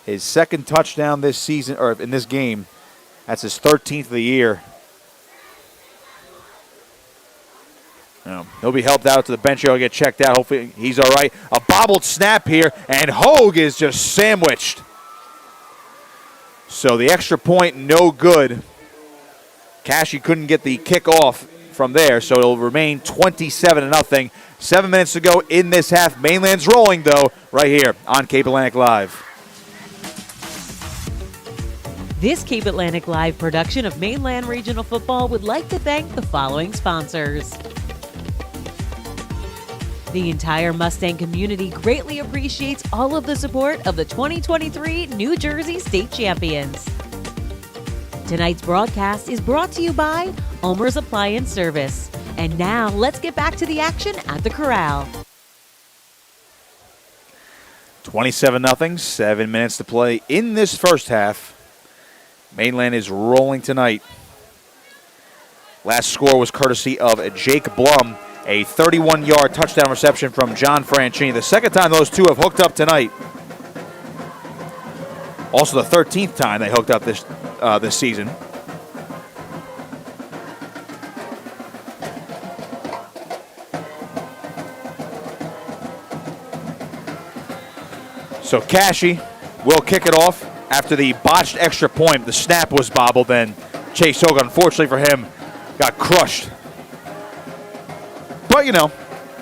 his 2nd touchdown this season, or in this game, that's his 13th of the year. He'll be helped out to the bench. He'll get checked out. Hopefully he's all right. A bobbled snap here, and Hogue is just sandwiched. So the extra point, no good. Cashy couldn't get the kickoff from there, so it'll remain 27-0. 7 minutes to go in this half. Mainland's rolling, though, right here on Cape Atlantic Live. This Cape Atlantic Live production of Mainland Regional Football would like to thank the following sponsors. The entire Mustang community greatly appreciates all of the support of the 2023 New Jersey State Champions. Tonight's broadcast is brought to you by ULMERS Appliance Service. And now let's get back to the action at the Corral. 27-0, 7 minutes to play in this first half. Mainland is rolling tonight. Last score was courtesy of Jake Blum, a 31-yard touchdown reception from John Franchini. The 2nd time those two have hooked up tonight. Also the 13th time they hooked up this season. So Cashy will kick it off after the botched extra point. The snap was bobbled, and Chase Hogue, unfortunately for him, got crushed. But,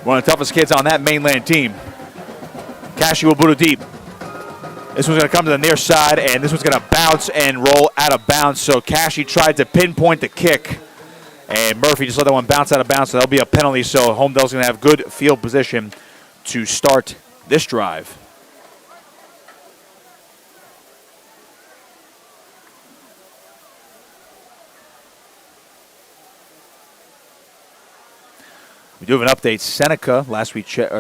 one of the toughest kids on that Mainland team. Cashy will boot it deep. This one's going to come to the near side, and this one's going to bounce and roll out of bounds. So Cashy tried to pinpoint the kick, and Murphy just let that one bounce out of bounds, so that'll be a penalty. So Holmdel's going to have good field position to start this drive. We do have an update. Seneca,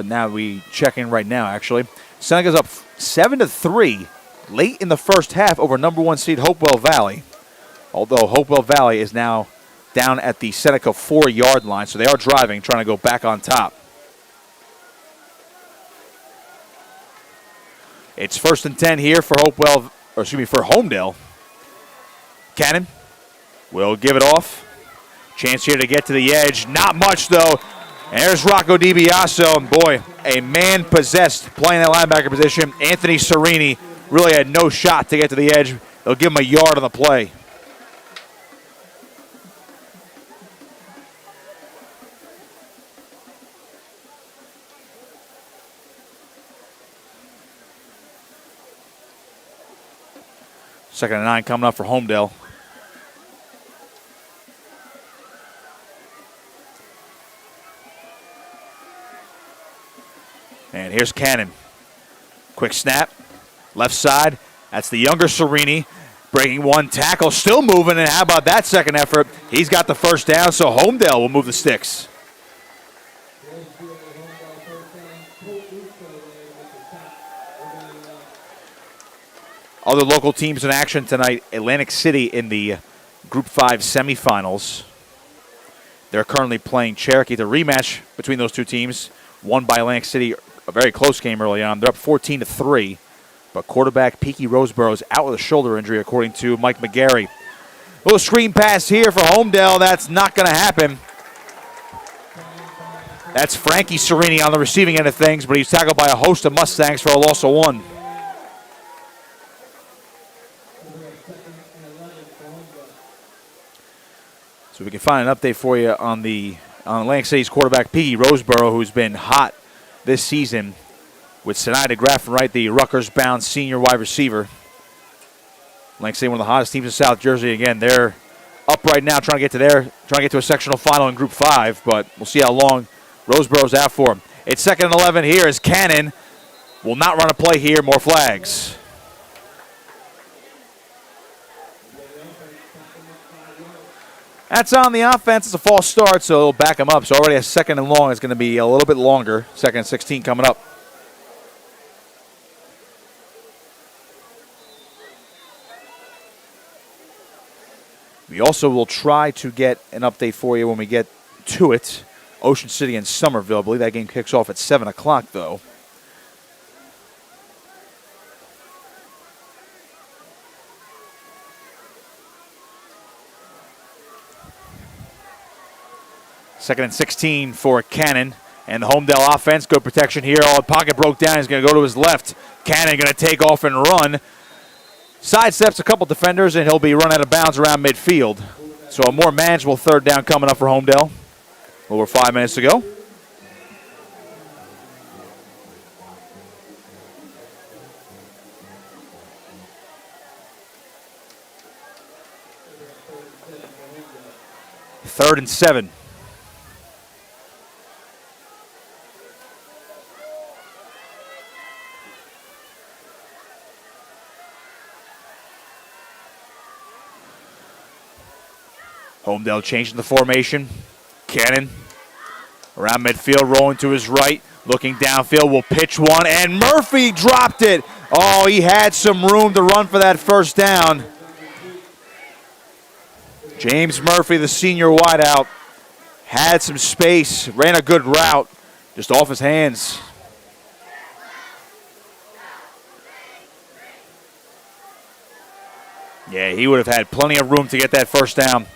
now we check in right now, actually. Seneca's up 7-3 late in the first half over number 1 seed Hopewell Valley. Although Hopewell Valley is now down at the Seneca 4-yard line, so they are driving, trying to go back on top. It's 1st and 10 here for for Holmdel. Cannon will give it off. Chance here to get to the edge. Not much, though. And there's Rocco DiBiaso. And boy, a man possessed playing that linebacker position. Anthony Serini really had no shot to get to the edge. They'll give him a yard on the play. Second and 9 coming up for Holmdel. And here's Cannon. Quick snap. Left side. That's the younger Serini. Breaking one tackle. Still moving. And how about that second effort? He's got the first down, so Holmdel will move the sticks. Other local teams in action tonight. Atlantic City in the Group 5 semifinals. They're currently playing Cherokee. The rematch between those two teams, won by Atlantic City, a very close game early on. They're up 14-3, but quarterback Peaky Roseboro is out with a shoulder injury, according to Mike McGarry. Little screen pass here for Holmdel. That's not going to happen. That's Frankie Serini on the receiving end of things, but he's tackled by a host of Mustangs for a loss of 1. So we can find an update for you on Atlantic City's quarterback, Peaky Roseboro, who's been hot this season with Sinai DeGraff and Wright, the Rutgers-bound senior wide receiver. Atlantic City, one of the hottest teams in South Jersey. Again, they're up right now trying to get to a sectional final in Group 5, but we'll see how long Roseboro's out for him. It's 2nd and 11 here as Cannon will not run a play here. More flags. That's on the offense. It's a false start, so it'll back him up. So already a 2nd and long is going to be a little bit longer. 2nd and 16 coming up. We also will try to get an update for you when we get to it. Ocean City and Somerville. I believe that game kicks off at 7 o'clock, though. Second and 16 for Cannon. And the Holmdel offense, good protection here. All the pocket broke down. He's going to go to his left. Cannon going to take off and run. Sidesteps a couple defenders, and he'll be run out of bounds around midfield. So a more manageable 3rd down coming up for Holmdel. Over 5 minutes to go. Third and 7. Holmdel changing the formation. Cannon around midfield, rolling to his right, looking downfield, will pitch one, and Murphy dropped it. Oh, he had some room to run for that first down. James Murphy, the senior wideout, had some space, ran a good route, just off his hands. Yeah, he would have had plenty of room to get that first down.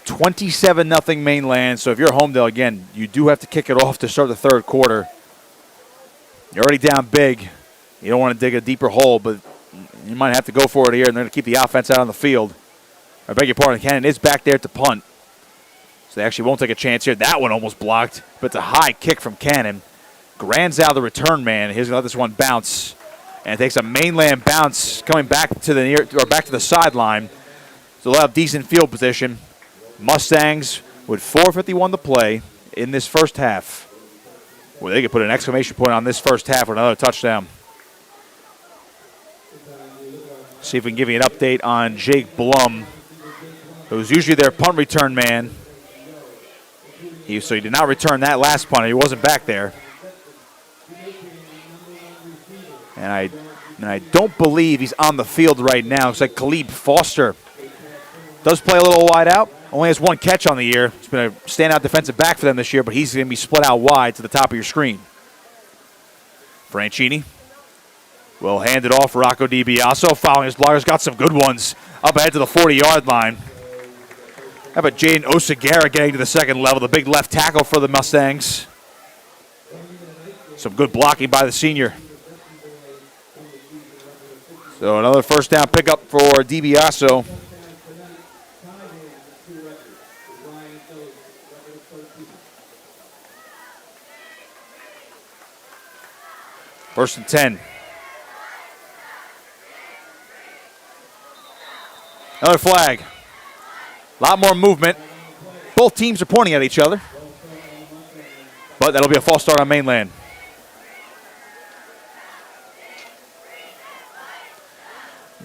27-0 Mainland. So if you're Holmdel, again, you do have to kick it off to start the 3rd quarter. You're already down big. You don't want to dig a deeper hole, but you might have to go for it here, and they're going to keep the offense out on the field. I beg your pardon, Cannon is back there to punt. So they actually won't take a chance here. That one almost blocked, but it's a high kick from Cannon. Granzow, the return man, he's going to let this one bounce. And it takes a Mainland bounce coming back to the sideline. So they'll have decent field position. Mustangs with 4:51 to play in this first half. Well, they could put an exclamation point on this first half with another touchdown. See if we can give you an update on Jake Blum, who's usually their punt return man. So he did not return that last punt. He wasn't back there. And I don't believe he's on the field right now. Looks like Khalib Foster does play a little wide out. Only has one catch on the year. He's been a standout defensive back for them this year, but he's going to be split out wide to the top of your screen. Franchini will hand it off. Rocco DiBiaso following his blockers. Got some good ones up ahead to the 40-yard line. How about Jaden Osagara getting to the second level, the big left tackle for the Mustangs. Some good blocking by the senior. So another first down pickup for DiBiaso. First and 10. Another flag. A lot more movement. Both teams are pointing at each other. But that'll be a false start on Mainland.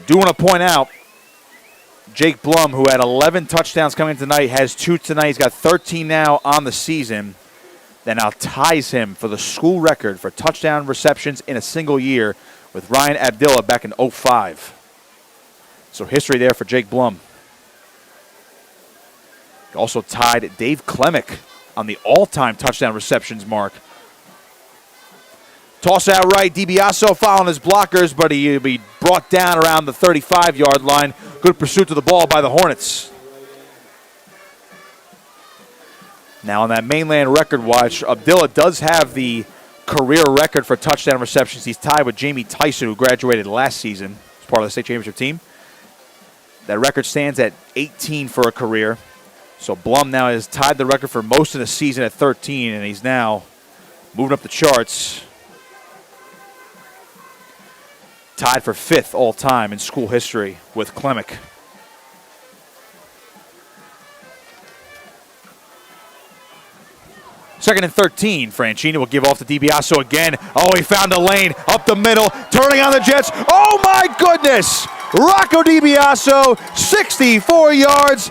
Do want to point out, Jake Blum, who had 11 touchdowns coming tonight, has 2 tonight. He's got 13 now on the season. That now ties him for the school record for touchdown receptions in a single year with Ryan Abdillah back in 2005. So history there for Jake Blum. He also tied Dave Klemick on the all-time touchdown receptions mark. Toss out right, DiBiaso following his blockers, but he'll be brought down around the 35-yard line. Good pursuit of the ball by the Hornets. Now on that Mainland record watch, Abdillah does have the career record for touchdown receptions. He's tied with Jamie Tyson, who graduated last season as part of the state championship team. That record stands at 18 for a career. So Blum now has tied the record for most of the season at 13, and he's now moving up the charts. Tied for 5th all-time in school history with Klemick. Second and 13. Franchini will give off to DiBiaso again. Oh, he found a lane up the middle, turning on the Jets. Oh, my goodness! Rocco DiBiaso, 64 yards.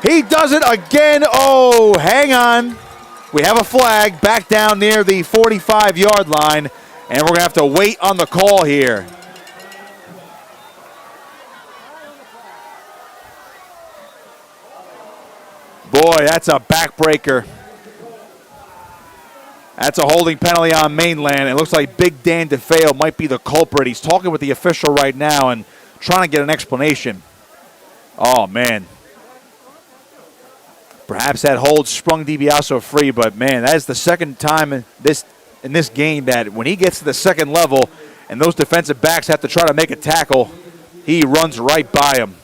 He does it again. Oh, hang on. We have a flag back down near the 45-yard line, and we're going to have to wait on the call here. Boy, that's a backbreaker. That's a holding penalty on Mainland. It looks like Big Dan DeFeo might be the culprit. He's talking with the official right now and trying to get an explanation. Oh, man. Perhaps that hold sprung DiBiaso free, but, man, that is the second time in this game that when he gets to the second level and those defensive backs have to try to make a tackle, he runs right by him.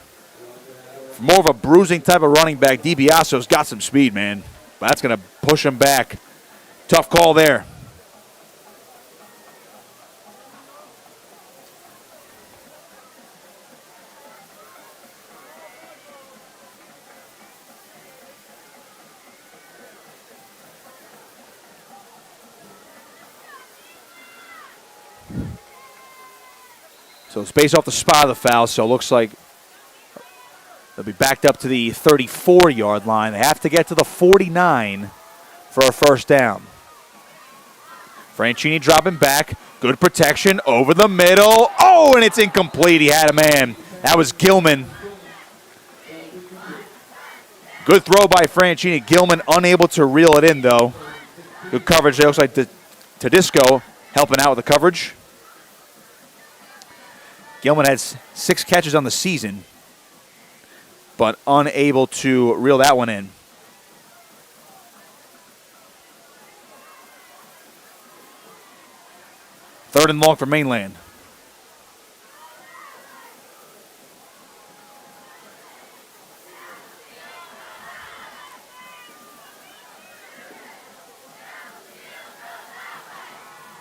For more of a bruising type of running back, DiBiaso's got some speed, man. But that's going to push him back. Tough call there. So it's based off the spot of the foul, so it looks like they'll be backed up to the 34-yard line. They have to get to the 49 for a first down. Franchini dropping back. Good protection over the middle. Oh, and it's incomplete. He had a man. That was Gilman. Good throw by Franchini. Gilman unable to reel it in, though. Good coverage. It looks like Tedisco helping out with the coverage. Gilman has 6 catches on the season, but unable to reel that one in. Third and long for Mainland.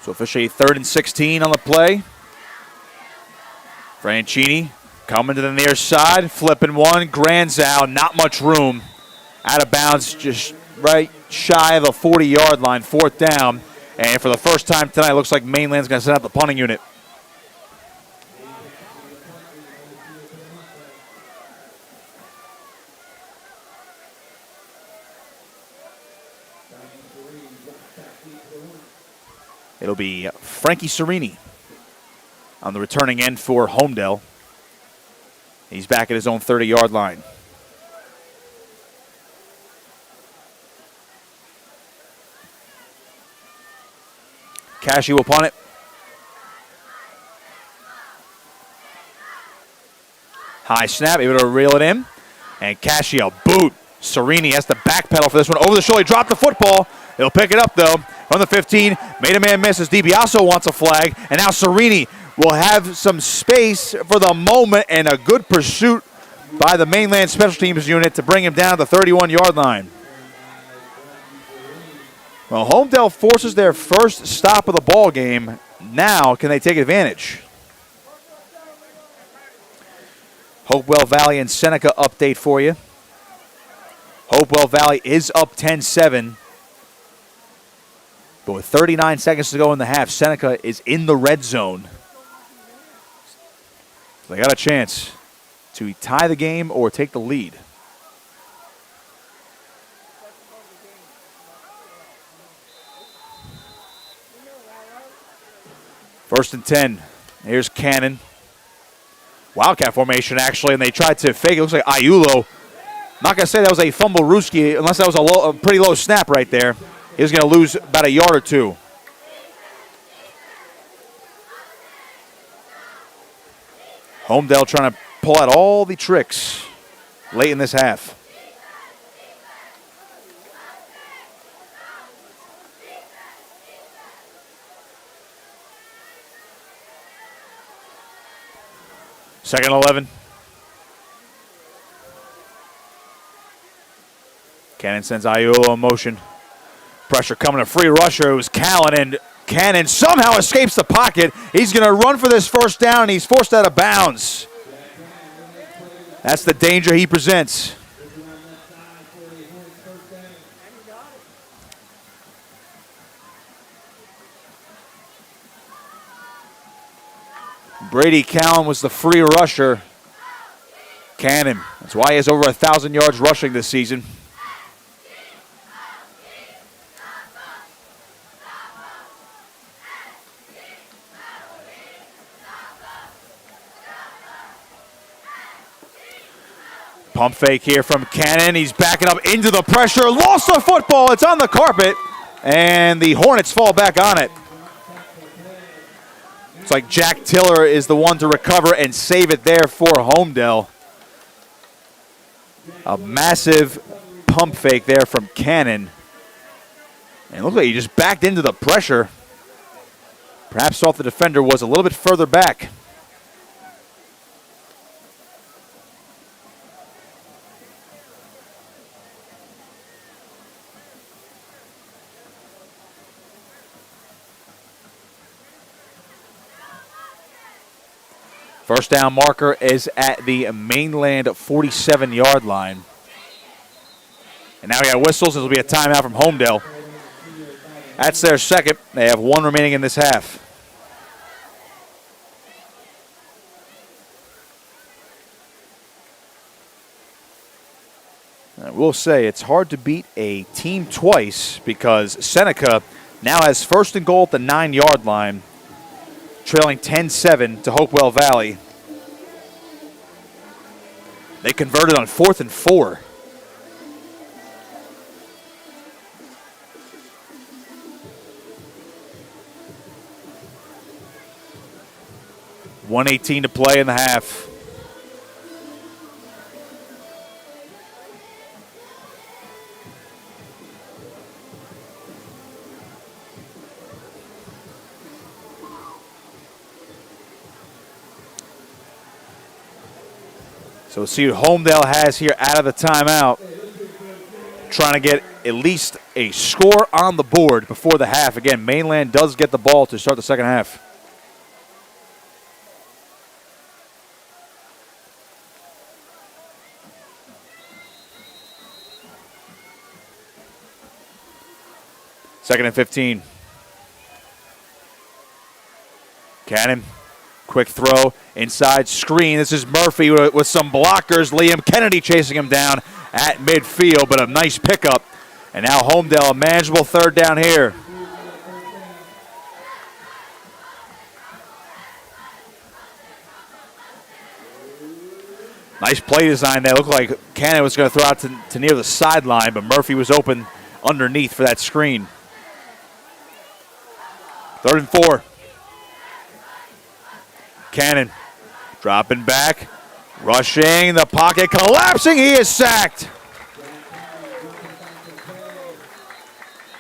So officially 3rd and 16 on the play. Franchini coming to the near side, flipping one, Granzow, not much room. Out of bounds, just right shy of the 40-yard line, 4th down. And for the first time tonight, it looks like Mainland's going to set up the punting unit. It'll be Frankie Cerini on the returning end for Holmdel. He's back at his own 30-yard line. Cashy will punt it. High snap, able to reel it in. And Cashy a boot. Cerini has to backpedal for this one. Over the shoulder, he dropped the football. He'll pick it up, though, from the 15. Made a man miss as DiBiaso wants a flag. And now Cerini will have some space for the moment and a good pursuit by the Mainland Special Teams unit to bring him down to the 31-yard line. Well, Holmdel forces their first stop of the ball game. Now, can they take advantage? Hopewell Valley and Seneca update for you. Hopewell Valley is up 10-7. But with 39 seconds to go in the half, Seneca is in the red zone. They got a chance to tie the game or take the lead. First and 10. Here's Cannon. Wildcat formation, actually, and they tried to fake it. Looks like Iulo. Not going to say that was a fumble Ruski, unless that was a pretty low snap right there. He was going to lose about a yard or two. Holmdel trying to pull out all the tricks late in this half. Second and 11. Cannon sends Iulo in motion. Pressure coming, a free rusher. It was Callan, and Cannon somehow escapes the pocket. He's going to run for this first down, and he's forced out of bounds. That's the danger he presents. Brady Callan was the free rusher. Cannon. That's why he has over 1,000 yards rushing this season. Pump fake here from Cannon. He's backing up into the pressure. Lost the football. It's on the carpet. And the Hornets fall back on it. It's like Jack Tiller is the one to recover and save it there for Holmdel. A massive pump fake there from Cannon. And it looked like he just backed into the pressure. Perhaps thought the defender was a little bit further back. First down marker is at the Mainland 47-yard line. And now we got whistles. This will be a timeout from Holmdel. That's their second. They have one remaining in this half. I will say it's hard to beat a team twice because Seneca now has first and goal at the 9-yard line, trailing 10-7 to Hopewell Valley. They converted on 4th and 4. .118 to play in the half. So we'll see what Holmdel has here out of the timeout. Trying to get at least a score on the board before the half. Again, Mainland does get the ball to start the second half. Second and 15. Cannon. Quick throw, inside screen. This is Murphy with some blockers. Liam Kennedy chasing him down at midfield, but a nice pickup. And now Holmdel, a manageable third down here. Nice play design there. Looked like Cannon was going to throw out to near the sideline, but Murphy was open underneath for that screen. 3rd and 4. Cannon dropping back, rushing, the pocket collapsing. He is sacked.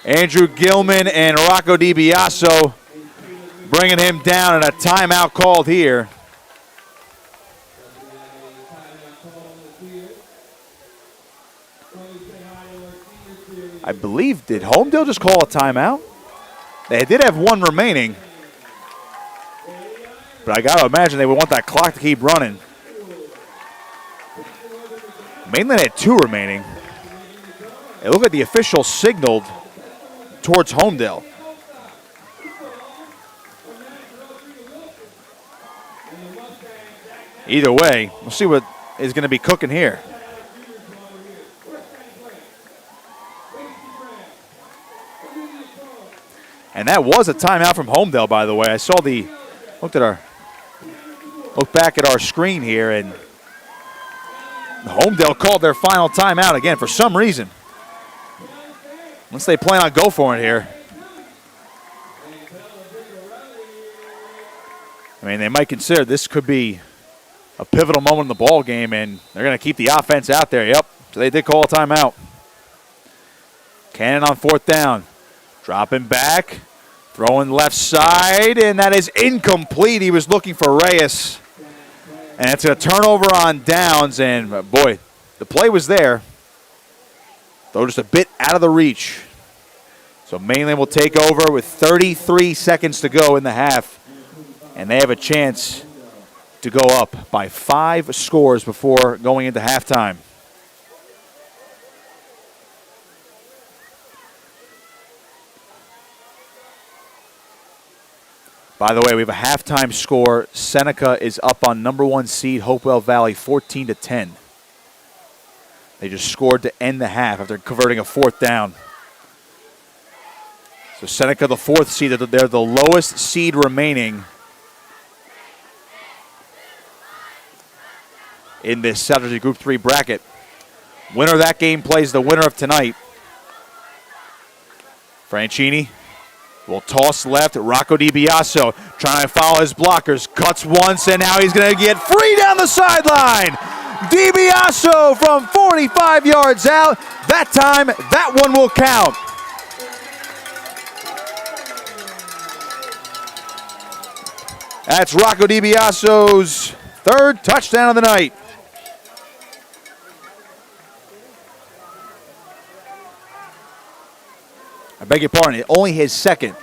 Andrew Gilman and Rocco DiBiaso bringing him down, and a timeout called here. I believe, did Holmdel just call a timeout? They did have one remaining. But I got to imagine they would want that clock to keep running. Mainland had 2 remaining. It looked like the official signaled towards Holmdel. Either way, we'll see what is going to be cooking here. And that was a timeout from Holmdel, by the way. I saw looked back at our screen here, and Holmdel called their final timeout again for some reason. Once they plan on go for it here. I mean, they might consider this could be a pivotal moment in the ball game, and they're going to keep the offense out there. Yep, so they did call a timeout. Cannon on 4th down. Dropping back, throwing left side, and that is incomplete. He was looking for Reyes. And it's a turnover on downs, and boy, the play was there, though just a bit out of the reach. So Mainland will take over with 33 seconds to go in the half, and they have a chance to go up by 5 scores before going into halftime. By the way, we have a halftime score. Seneca is up on number 1 seed Hopewell Valley 14-10. They just scored to end the half after converting a 4th down. So Seneca, the 4th seed, they're the lowest seed remaining in this Saturday Group 3 bracket. Winner of that game plays the winner of tonight. Franchini will toss left. Rocco DiBiaso trying to follow his blockers. Cuts once, and now he's going to get free down the sideline. DiBiaso from 45 yards out. That time, that one will count. That's Rocco DiBiaso's 3rd touchdown of the night. I beg your pardon, only his 2nd.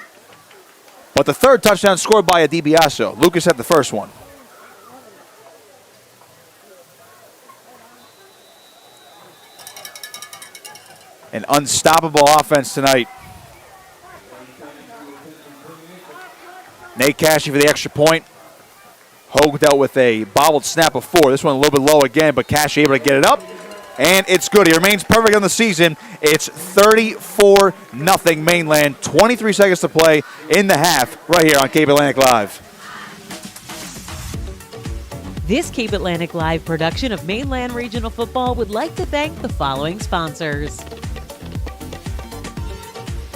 But the 3rd touchdown scored by a DiBiaso. Lucas had the 1st one. An unstoppable offense tonight. Nate Cashy for the extra point. Hogue dealt with a bobbled snap before. This one a little bit low again, but Cashy able to get it up. And it's good. He remains perfect on the season. It's 34-0 Mainland. 23 seconds to play in the half right here on Cape Atlantic Live. This Cape Atlantic Live production of Mainland Regional Football would like to thank the following sponsors.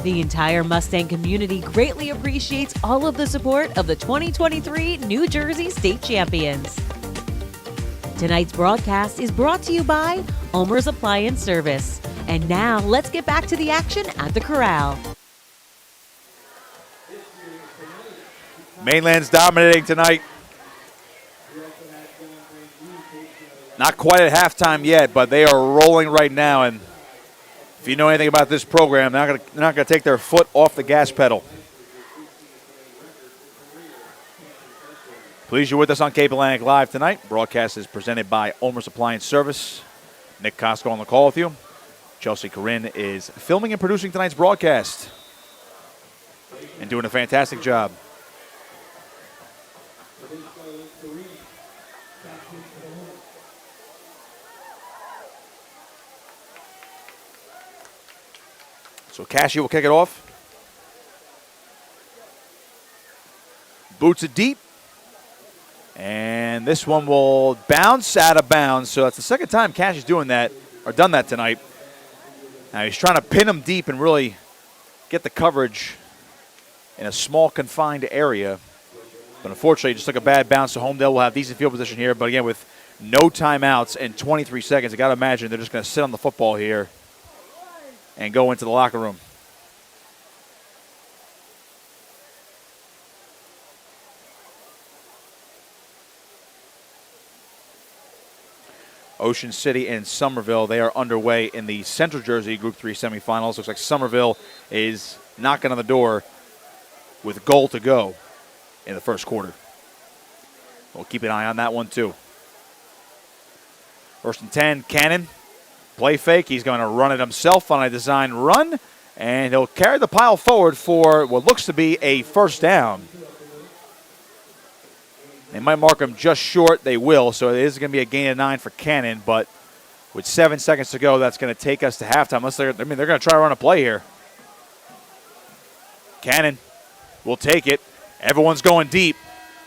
The entire Mustang community greatly appreciates all of the support of the 2023 New Jersey State Champions. Tonight's broadcast is brought to you by ULMERS Appliance Service. And now, let's get back to the action at the Corral. Mainland's dominating tonight. Not quite at halftime yet, but they are rolling right now. And if you know anything about this program, they're not going to take their foot off the gas pedal. Pleased you're with us on Cape Atlantic Live tonight. Broadcast is presented by ULMERS Appliance Service. Nick Costco on the call with you. Chelsea Corinne is filming and producing tonight's broadcast and doing a fantastic job. So Cashy will kick it off. Boots it deep. And And this one will bounce out of bounds. So that's the second time Cash is doing that, or done that tonight. Now he's trying to pin him deep and really get the coverage in a small confined area. But unfortunately, just took a bad bounce. So Holmdel will have decent field position here. But again, with no timeouts and 23 seconds, I got to imagine they're just going to sit on the football here and go into the locker room. Ocean City and Somerville, they are underway in the Central Jersey Group 3 semifinals. Looks like Somerville is knocking on the door with goal to go in the first quarter. We'll keep an eye on that one too. First and 10, Cannon. Play fake. He's going to run it himself on a design run, and he'll carry the pile forward for what looks to be a first down. They might mark him just short. They will, so it is going to be a gain of 9 for Cannon, but with 7 seconds to go, that's going to take us to halftime. Unless they're going to try to run a play here. Cannon will take it. Everyone's going deep.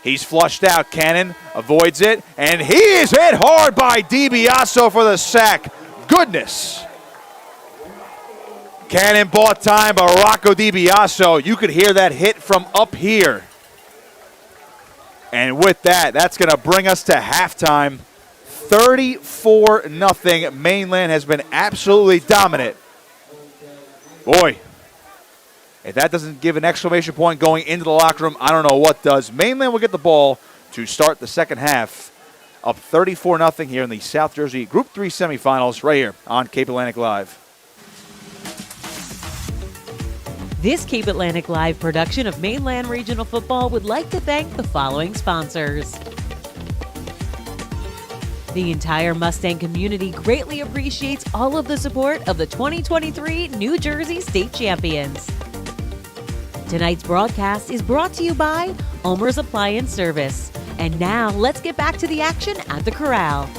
He's flushed out. Cannon avoids it, and he is hit hard by DiBiaso for the sack. Goodness. Cannon bought time by Rocco DiBiaso. You could hear that hit from up here. And with that, that's going to bring us to halftime. 34-0. Mainland has been absolutely dominant. Boy, if that doesn't give an exclamation point going into the locker room, I don't know what does. Mainland will get the ball to start the second half. Up 34-0 here in the South Jersey Group 3 semifinals right here on Cape Atlantic Live. This Cape Atlantic Live production of Mainland Regional Football would like to thank the following sponsors. The entire Mustang community greatly appreciates all of the support of the 2023 New Jersey State Champions. Tonight's broadcast is brought to you by ULMERS Appliance Service. And now let's get back to the action at the Corral.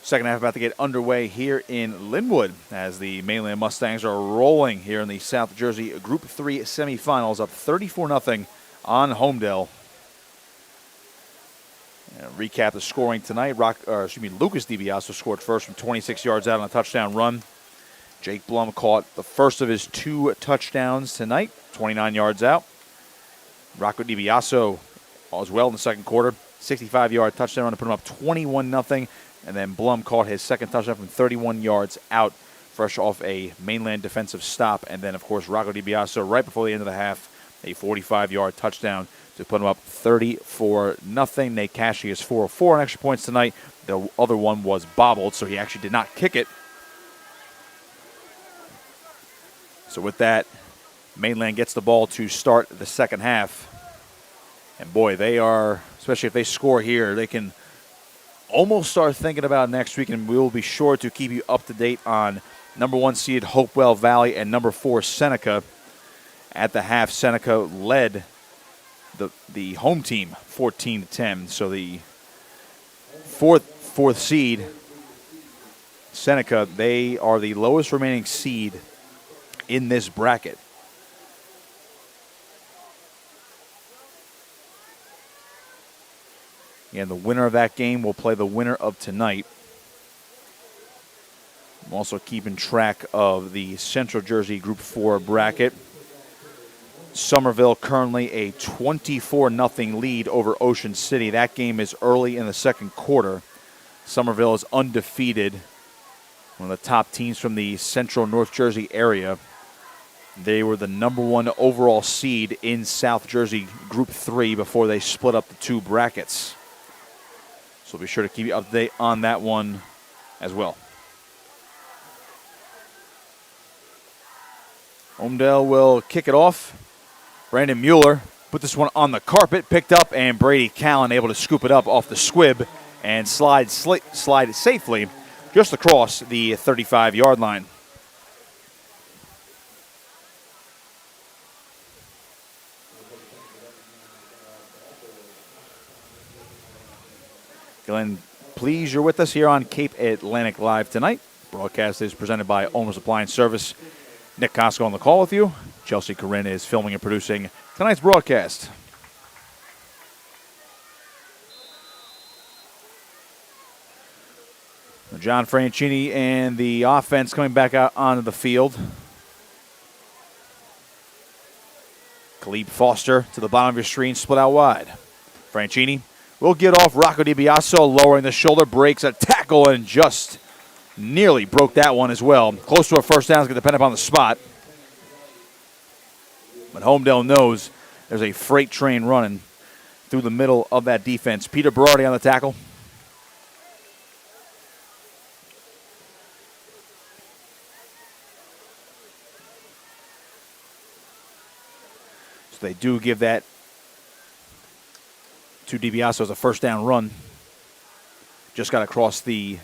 Second half about to get underway here in Linwood as the Mainland Mustangs are rolling here in the South Jersey Group 3 semifinals, up 34-0 on Holmdel. Recap the scoring tonight. Lucas DiBiaso scored first from 26 yards out on a touchdown run. Jake Blum caught the first of his 2 touchdowns tonight, 29 yards out. Rocco DiBiaso as well in the second quarter, 65-yard touchdown run to put him up 21-0. And then Blum caught his second touchdown from 31 yards out, fresh off a Mainland defensive stop. And then, of course, Rocco DiBiaso right before the end of the half, a 45-yard touchdown to put him up 34-0. Nate Cashy is 4-4 on extra points tonight. The other one was bobbled, so he actually did not kick it. So with that, Mainland gets the ball to start the second half. And boy, they are, especially if they score here, they can almost start thinking about next week, and we will be sure to keep you up to date on number 1 seed Hopewell Valley and number 4 Seneca. At the half, Seneca led the home team 14-10. So the fourth seed Seneca, they are the lowest remaining seed in this bracket. And the winner of that game will play the winner of tonight. I'm also keeping track of the Central Jersey Group 4 bracket. Somerville currently a 24-0 lead over Ocean City. That game is early in the second quarter. Somerville is undefeated, one of the top teams from the Central North Jersey area. They were the number 1 overall seed in South Jersey Group 3 before they split up the 2 brackets. So be sure to keep you up to date on that one as well. Holmdel will kick it off. Brandon Mueller put this one on the carpet, picked up, and Brady Callen able to scoop it up off the squib and slide it safely just across the 35-yard line. Glenn, please, you're with us here on Cape Atlantic Live tonight. Broadcast is presented by ULMERS Appliance Service. Nick Costco on the call with you. Chelsea Corinne is filming and producing tonight's broadcast. John Franchini and the offense coming back out onto the field. Khalib Foster to the bottom of your screen, split out wide. Franchini will get off. Rocco DiBiaso lowering the shoulder, breaks a tackle, and just nearly broke that one as well. Close to a first down is going to depend upon the spot. But Holmdel knows there's a freight train running through the middle of that defense. Peter Berardi on the tackle. So they do give that to DiBiaso as a first down run. Just got across the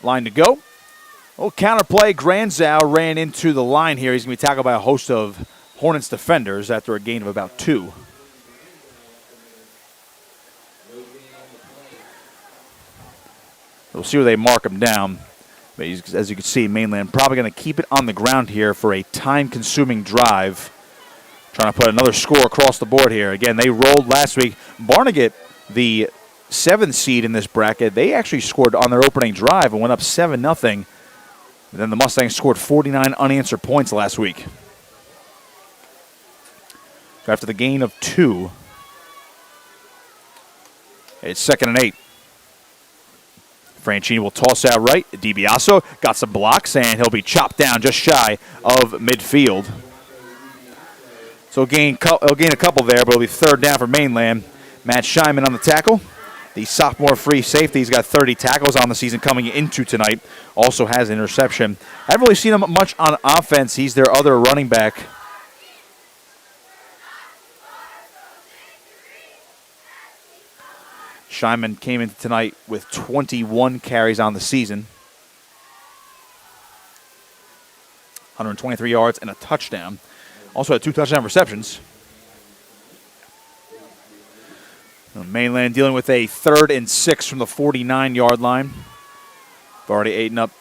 line to go. Oh, counterplay. Granzow ran into the line here. He's going to be tackled by a host of Hornets defenders after a gain of about 2. We'll see where they mark him down. But as you can see, Mainland probably going to keep it on the ground here for a time-consuming drive. Trying to put another score across the board here. Again, they rolled last week. Barnegat, the 7th seed in this bracket, they actually scored on their opening drive and went up 7-0. Then the Mustangs scored 49 unanswered points last week. So after the gain of 2, it's 2nd and 8. Franchini will toss out right. DiBiaso got some blocks, and he'll be chopped down just shy of midfield. So he'll gain a couple there, but it'll be 3rd down for Mainland. Matt Scheinman on the tackle. The sophomore free safety, he's got 30 tackles on the season coming into tonight. Also has an interception. I haven't really seen him much on offense. He's their other running back. Scheinman came into tonight with 21 carries on the season. 123 yards and a touchdown. Also had 2 touchdown receptions. Mainland dealing with a 3rd and 6 from the 49-yard line. They've already eaten up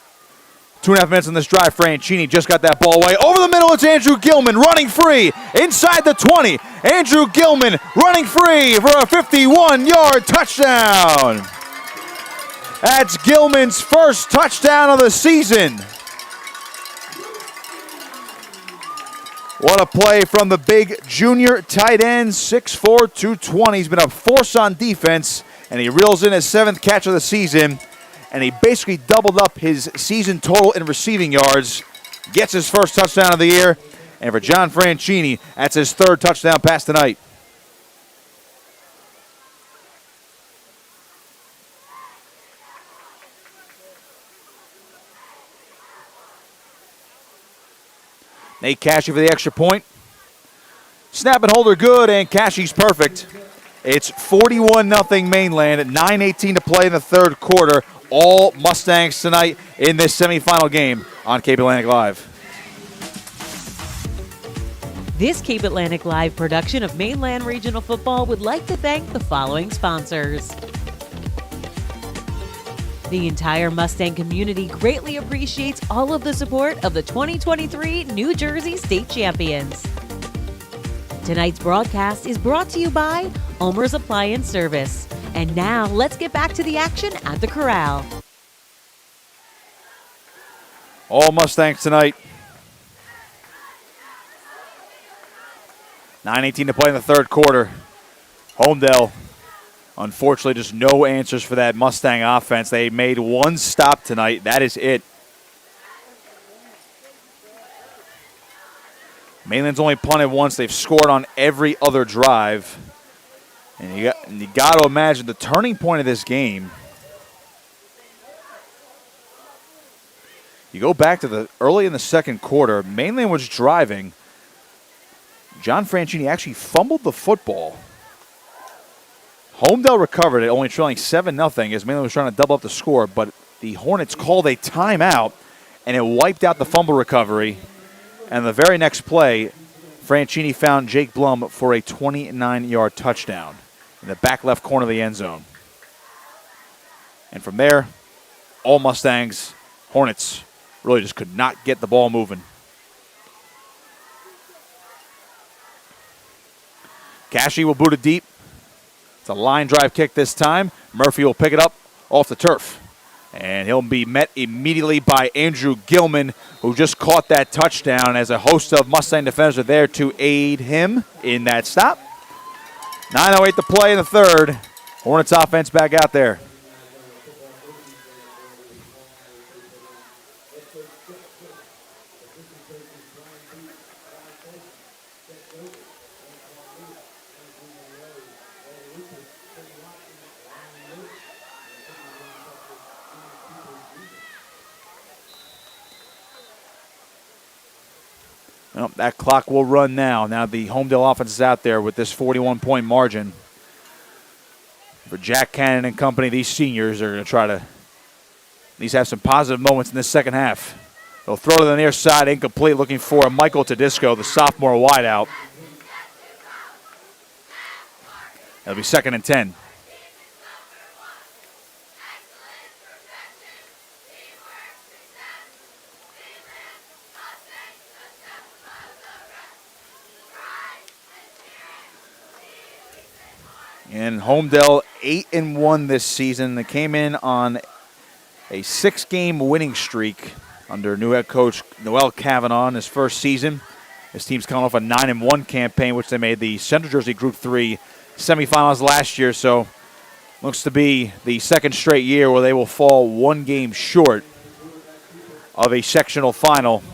2.5 minutes on this drive. Franchini just got that ball away. Over the middle, it's Andrew Gilman running free inside the 20. Andrew Gilman running free for a 51-yard touchdown. That's Gilman's first touchdown of the season. What a play from the big junior tight end, 6'4", 220. He's been a force on defense, and he reels in his 7th catch of the season, and he basically doubled up his season total in receiving yards, gets his first touchdown of the year, and for John Franchini, that's his 3rd touchdown pass tonight. Nate Cashy for the extra point. Snap and holder good, and Cashy's perfect. It's 41-0 Mainland, 9:18 to play in the 3rd quarter. All Mustangs tonight in this semifinal game on Cape Atlantic Live. This Cape Atlantic Live production of Mainland Regional Football would like to thank the following sponsors. The entire Mustang community greatly appreciates all of the support of the 2023 New Jersey State Champions. Tonight's broadcast is brought to you by ULMERS Appliance Service. And now, let's get back to the action at the Corral. All Mustangs tonight. 9:18 to play in the 3rd quarter. Holmdel, unfortunately, just no answers for that Mustang offense. They made one stop tonight. That is it. Mainland's only punted once. They've scored on every other drive. And you got to imagine the turning point of this game. You go back to the early in the 2nd quarter. Mainland was driving. John Franchini actually fumbled the football. Holmdel recovered it, only trailing 7-0 as Mainland was trying to double up the score, but the Hornets called a timeout, and it wiped out the fumble recovery. And the very next play, Franchini found Jake Blum for a 29-yard touchdown in the back left corner of the end zone. And from there, all Mustangs, Hornets, really just could not get the ball moving. Cashy will boot it deep. It's a line drive kick this time. Murphy will pick it up off the turf. And he'll be met immediately by Andrew Gilman, who just caught that touchdown as a host of Mustang defenders are there to aid him in that stop. 9:08 to play in the 3rd. Hornets offense back out there. Well, that clock will run now. Now the Holmdel offense is out there with this 41-point margin. For Jack Cannon and company, these seniors are going to try to at least have some positive moments in this 2nd half. They'll throw to the near side, incomplete, looking for Michael Tedisco, the sophomore wideout. It'll be 2nd and 10. And Holmdel 8-1 this season. They came in on a 6-game winning streak under new head coach Noel Cavanaugh in his first season. His team's coming off a 9-1 campaign, which they made the Central Jersey Group 3 semifinals last year. So looks to be the 2nd straight year where they will fall 1 game short of a sectional final.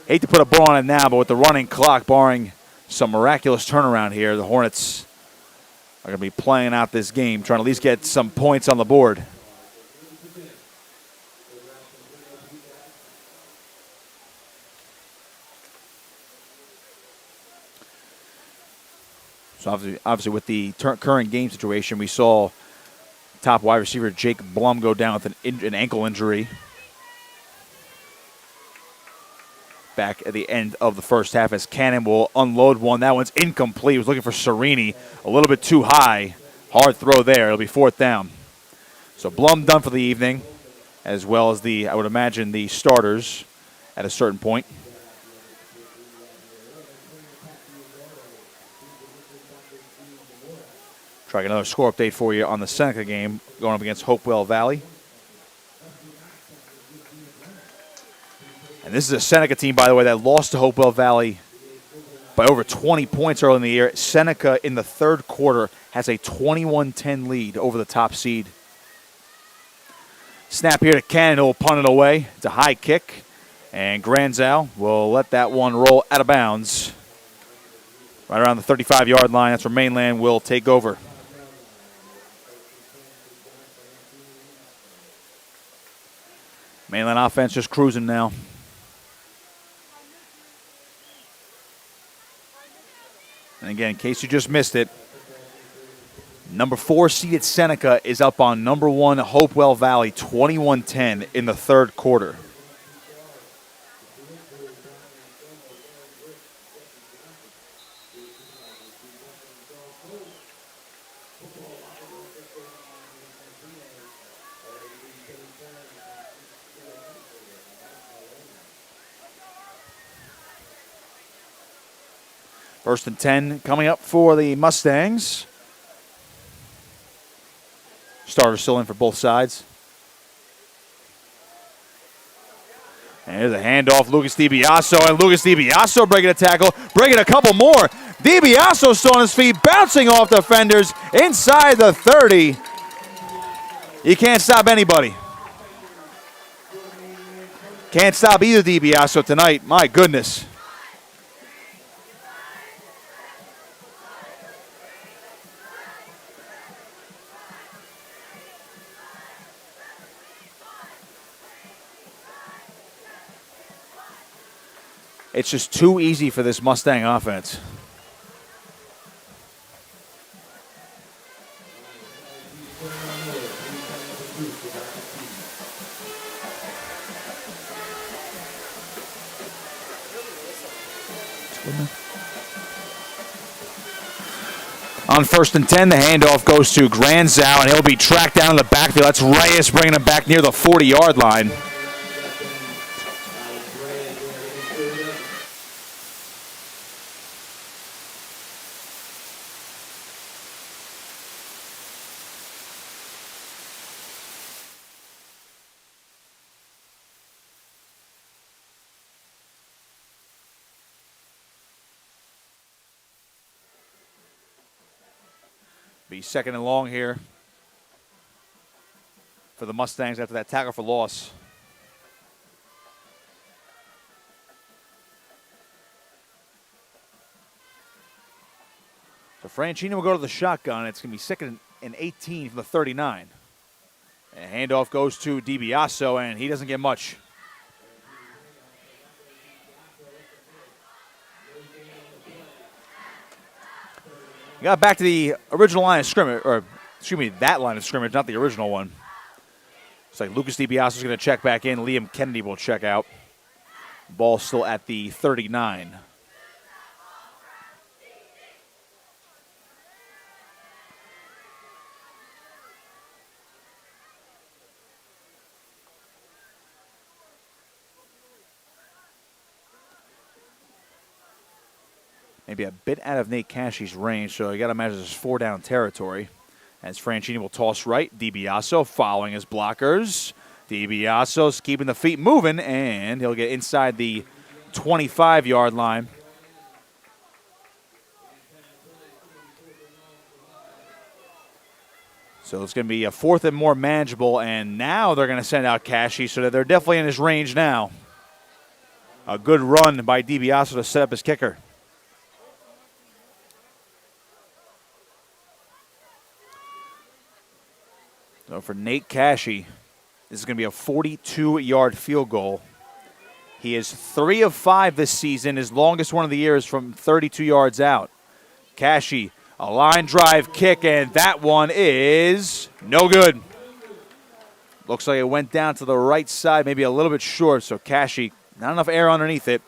Hate to put a bow on it now, but with the running clock, barring some miraculous turnaround here, the Hornets are going to be playing out this game, trying to at least get some points on the board. So obviously with the current game situation, we saw top wide receiver Jake Blum go down with an ankle injury back at the end of the first half as Cannon will unload one. That one's incomplete. He was looking for Serini, a little bit too high Hard throw there. It'll be 4th down. So Blum done for the evening, as well as I would imagine, the starters at a certain point. Try another score update for you on the Seneca game going up against Hopewell Valley. And this is a Seneca team, by the way, that lost to Hopewell Valley by over 20 points early in the year. Seneca in the 3rd quarter has a 21-10 lead over the top seed. Snap here to Cannon, who will punt it away. It's a high kick, and Granzow will let that one roll out of bounds. Right around the 35-yard line, that's where Mainland will take over. Mainland offense just cruising now. And again, in case you just missed it, number 4 seeded Seneca is up on number 1 Hopewell Valley, 21-10 in the 3rd quarter. First and 10 coming up for the Mustangs. Starters still in for both sides. And here's a handoff, Lucas DiBiaso, and Lucas DiBiaso breaking a tackle, breaking a couple more. DiBiaso still on his feet, bouncing off defenders inside the 30. You can't stop anybody. Can't stop either DiBiaso tonight, my goodness. It's just too easy for this Mustang offense. On 1st and 10, the handoff goes to Granzow, and he'll be tracked down in the backfield. That's Reyes bringing him back near the 40-yard line. Be 2nd and long here for the Mustangs after that tackle for loss. So Franchino will go to the shotgun. It's going to be 2nd and 18 from the 39. And handoff goes to DiBiaso, and he doesn't get much. Got back to the original line of scrimmage, or excuse me, that line of scrimmage, not the original one. It's like Lucas DiBiaso is going to check back in. Liam Kennedy will check out. Ball still at the 39. Maybe a bit out of Nate Cashie's range, so you got to imagine this is 4-down territory. As Franchini will toss right, DiBiaso following his blockers. DiBiaso's keeping the feet moving, and he'll get inside the 25-yard line. So it's going to be a 4th and more manageable, and now they're going to send out Cashie, so that they're definitely in his range now. A good run by DiBiaso to set up his kicker. So for Nate Cashie, this is going to be a 42-yard field goal. He is 3 of 5 this season. His longest one of the year is from 32 yards out. Cashie, a line drive kick, and that one is no good. Looks like it went down to the right side, maybe a little bit short, so Cashie, not enough air underneath it.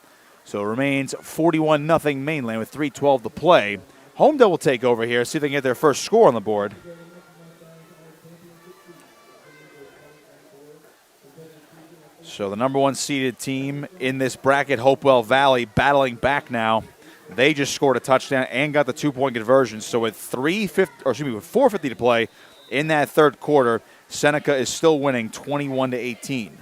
So it remains 41-0 Mainland with 3:12 to play. Holmdel will take over here, see if they can get their first score on the board. So the number 1 seeded team in this bracket, Hopewell Valley, battling back now. They just scored a touchdown and got the 2-point conversion. So with 4:50 to play in that third quarter, Seneca is still winning 21-18.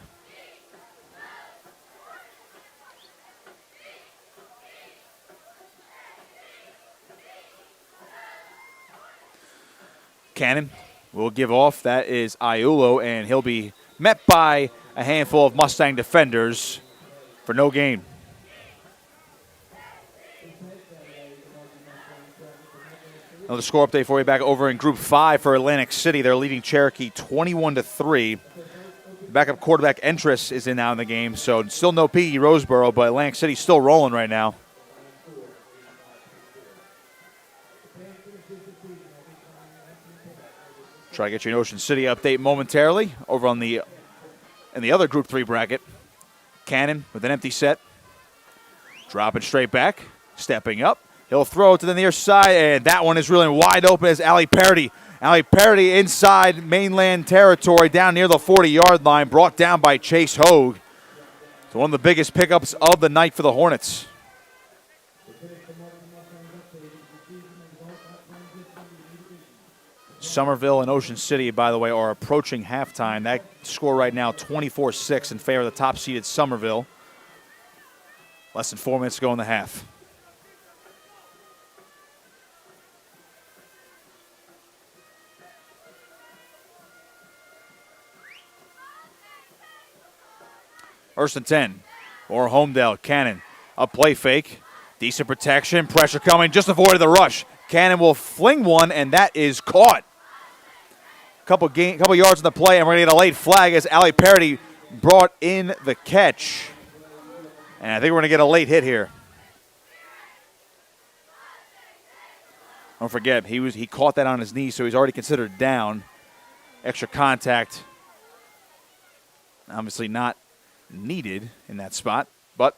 Cannon will give off. That is Iulo, and he'll be met by a handful of Mustang defenders for no gain. Another score update for you back over in Group 5 for Atlantic City. They're leading Cherokee 21-3. Backup quarterback Entris is in now in the game, so still no P.E. Roseboro, but Atlantic City's still rolling right now. Try to get you an Ocean City update momentarily over on in the other Group 3 bracket. Cannon with an empty set. Dropping straight back. Stepping up. He'll throw it to the near side, and that one is really wide open as Ali Parody. Ali Parody inside Mainland territory down near the 40-yard line, brought down by Chase Hogue. So one of the biggest pickups of the night for the Hornets. Somerville and Ocean City, by the way, are approaching halftime. That score right now, 24-6 in favor of the top-seeded Somerville. Less than 4 minutes to go in the half. First and 10 for Holmdel. Cannon, a play fake. Decent protection, pressure coming, just avoided the rush. Cannon will fling one, and that is caught. Couple yards in the play, and we're going to get a late flag as Ali Parody brought in the catch. And I think we're going to get a late hit here. Don't forget, he caught that on his knee, so he's already considered down. Extra contact. Obviously not needed in that spot, but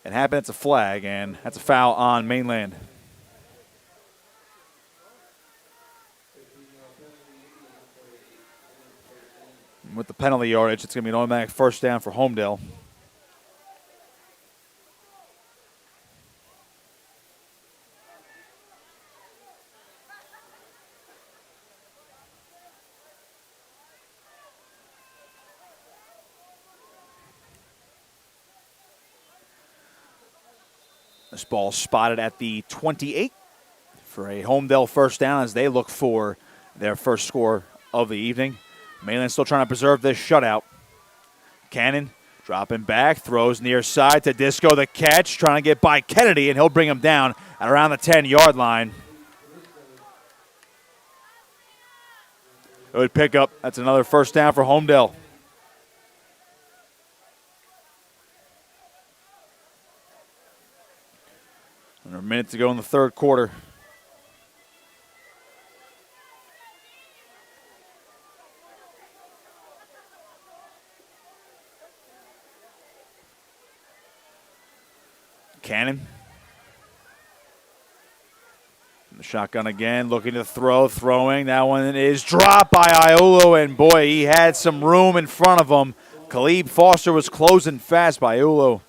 it happened. It's a flag, and that's a foul on Mainland. With the penalty yardage, it's going to be an automatic first down for Holmdel. This ball spotted at the 28 for a Holmdel first down as they look for their first score of the evening. Mainland still trying to preserve this shutout. Cannon dropping back, throws near side to Disco, the catch, trying to get by Kennedy, and he'll bring him down at around the 10-yard line. Good pickup. That's another first down for Holmdel. Under a minute to go in the third quarter. Cannon. The shotgun again, looking to throw, throwing. That one is dropped by Iulo, and boy, he had some room in front of him. Khalib Foster was closing fast, but Iulo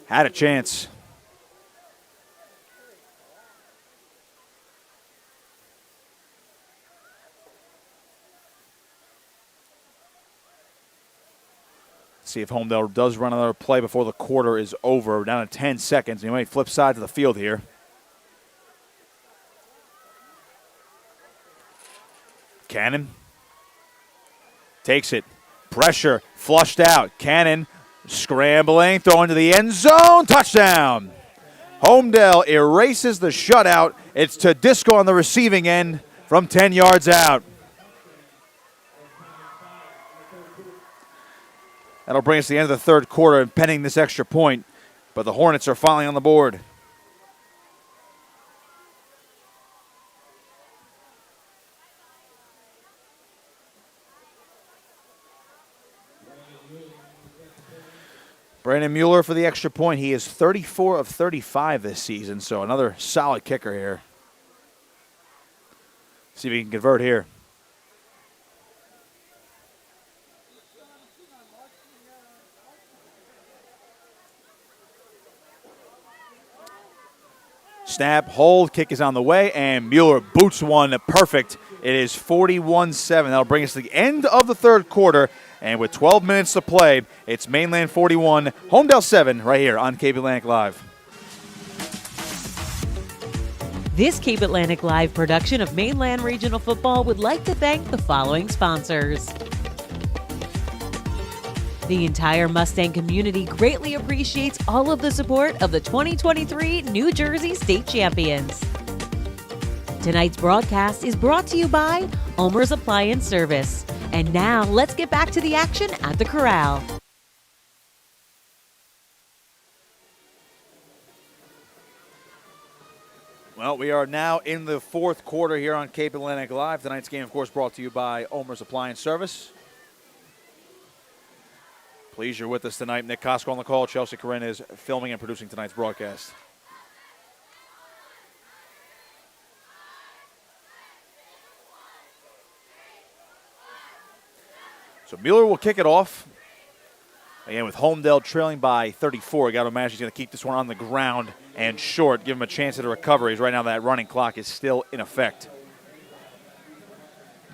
had a chance. See if Holmdel does run another play before the quarter is over. We're down to 10 seconds. He might flip sides of the field here. Cannon takes it. Pressure flushed out. Cannon scrambling, throwing to the end zone. Touchdown. Holmdel erases the shutout. It's to Disco on the receiving end from 10 yards out. That'll bring us to the end of the third quarter and pending this extra point. But the Hornets are finally on the board. Brandon Mueller for the extra point. He is 34 of 35 this season, so another solid kicker here. See if he can convert here. Snap, hold, kick is on the way, and Mueller boots one perfect. It is 41-7. That'll bring us to the end of the third quarter, and with 12 minutes to play, it's Mainland 41, Holmdel 7 right here on Cape Atlantic Live. This Cape Atlantic Live production of Mainland Regional Football would like to thank the following sponsors. The entire Mustang community greatly appreciates all of the support of the 2023 New Jersey State Champions. Tonight's broadcast is brought to you by ULMERS Appliance Service. And now let's get back to the action at the Corral. Well, we are now in the fourth quarter here on Cape Atlantic Live. Tonight's game, of course, brought to you by ULMERS Appliance Service. Pleased you're with us tonight. Nick Costco on the call. Chelsea Corinne is filming and producing tonight's broadcast. So Mueller will kick it off. Again, with Holmdel trailing by 34. You got to imagine he's going to keep this one on the ground and short, give him a chance at a recovery. Right now that running clock is still in effect.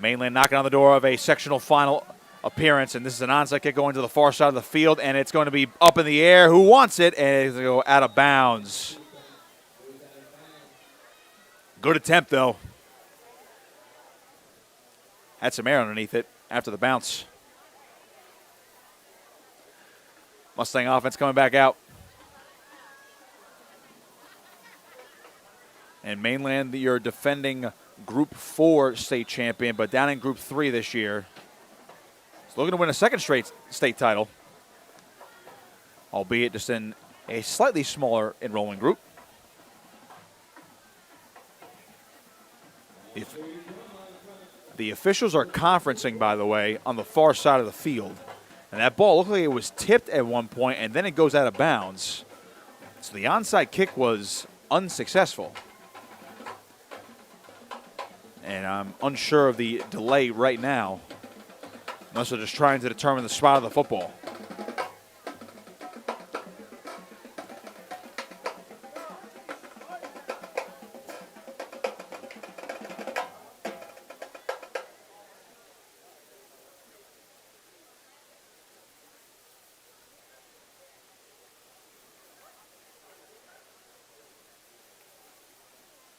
Mainland knocking on the door of a sectional final appearance, and this is an onside kick going to the far side of the field, and it's going to be up in the air. Who wants it? And it's going to go out of bounds. Good attempt, though. Had some air underneath it after the bounce. Mustang offense coming back out. And Mainland, your defending Group 4 state champion, but down in Group 3 this year. Looking to win a second straight state title, albeit just in a slightly smaller enrolling group. The officials are conferencing, by the way, on the far side of the field. And that ball looked like it was tipped at one point, and then it goes out of bounds. So the onside kick was unsuccessful. And I'm unsure of the delay right now, unless they're just trying to determine the spot of the football.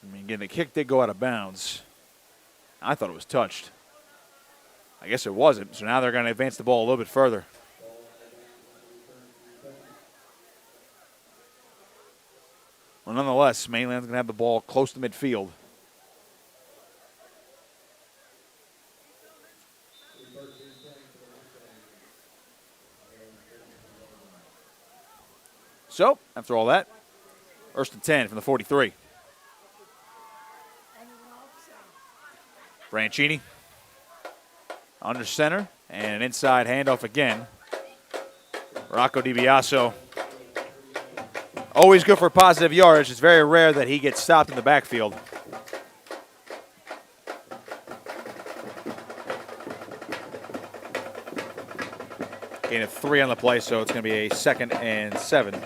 I mean, again, the kick did go out of bounds. I thought it was touched. I guess it wasn't, so now they're going to advance the ball a little bit further. Well, nonetheless, Mainland's going to have the ball close to midfield. So, after all that, first and 10 from the 43. Franchini under center, and an inside handoff again. Rocco DiBiaso, always good for positive yardage. It's very rare that he gets stopped in the backfield. Gain of 3 on the play, so it's going to be a 2nd and 7.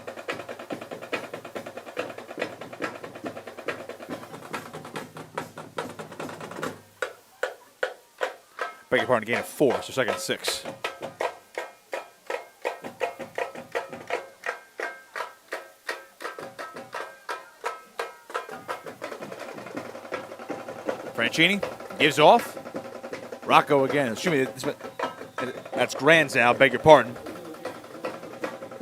Beg your pardon, gain of 4, so 2nd and 6. Franchini gives off. Rocco again. Excuse me, that's Granzow, beg your pardon.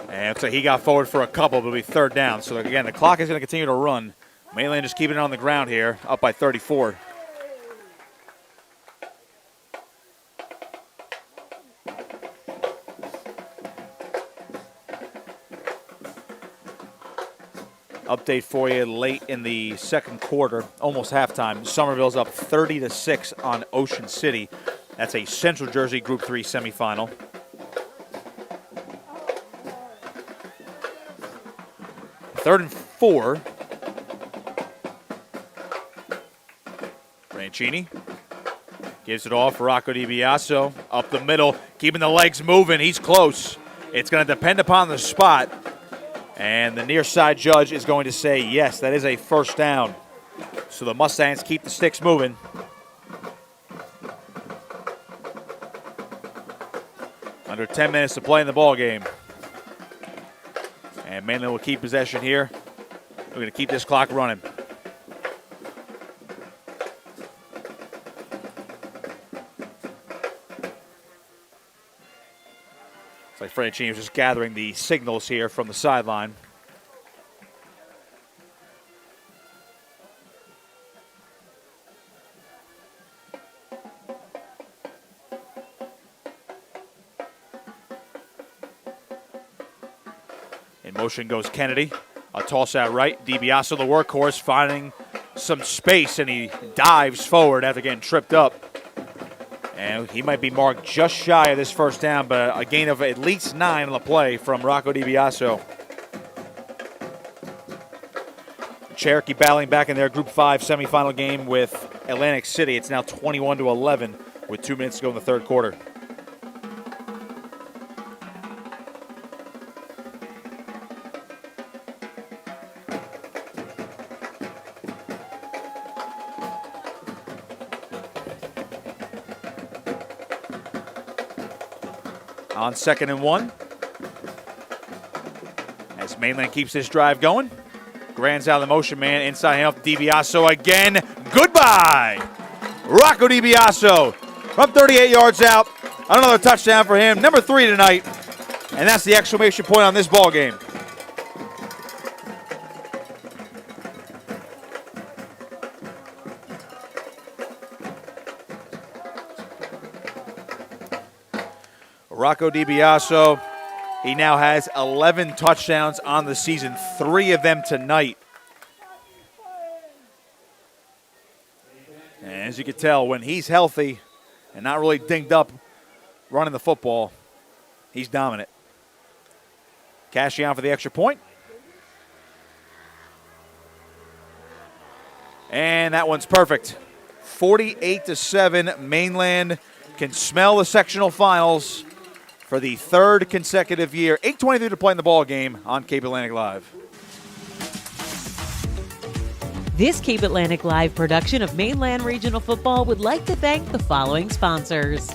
And it looks like he got forward for a couple, but it'll be 3rd down. So again, the clock is going to continue to run. Mainland just keeping it on the ground here, up by 34. Update for you late in the second quarter, almost halftime. Somerville's up 30-6 on Ocean City. That's a Central Jersey Group 3 semifinal. 3rd and 4. Franchini gives it off for Rocco DiBiaso. Up the middle, keeping the legs moving. He's close. It's going to depend upon the spot. And the near side judge is going to say, yes, that is a first down. So the Mustangs keep the sticks moving. Under 10 minutes to play in the ball game. And Mainland will keep possession here. We're going to keep this clock running. It's like Franchini was just gathering the signals here from the sideline. In motion goes Kennedy. A toss out right. DiBiaso, the workhorse, finding some space, and he dives forward after getting tripped up. And he might be marked just shy of this first down, but a gain of at least 9 on the play from Rocco DiBiaso. Cherokee battling back in their Group 5 semifinal game with Atlantic City. It's now 21-11 with 2 minutes to go in the third quarter. On 2nd and 1. As Mainland keeps this drive going. Grands out of the motion man. Inside handoff to DiBiaso again. Goodbye! Rocco DiBiaso from 38 yards out. Another touchdown for him. Number 3 tonight. And that's the exclamation point on this ball game. Rocco DiBiaso, he now has 11 touchdowns on the season, 3 of them tonight. And as you can tell, when he's healthy and not really dinged up running the football, he's dominant. Cashion for the extra point. And that one's perfect. 48-7, Mainland can smell the sectional finals for the 3rd consecutive year. 8:23 to play in the ball game on Cape Atlantic Live. This Cape Atlantic Live production of Mainland Regional Football would like to thank the following sponsors.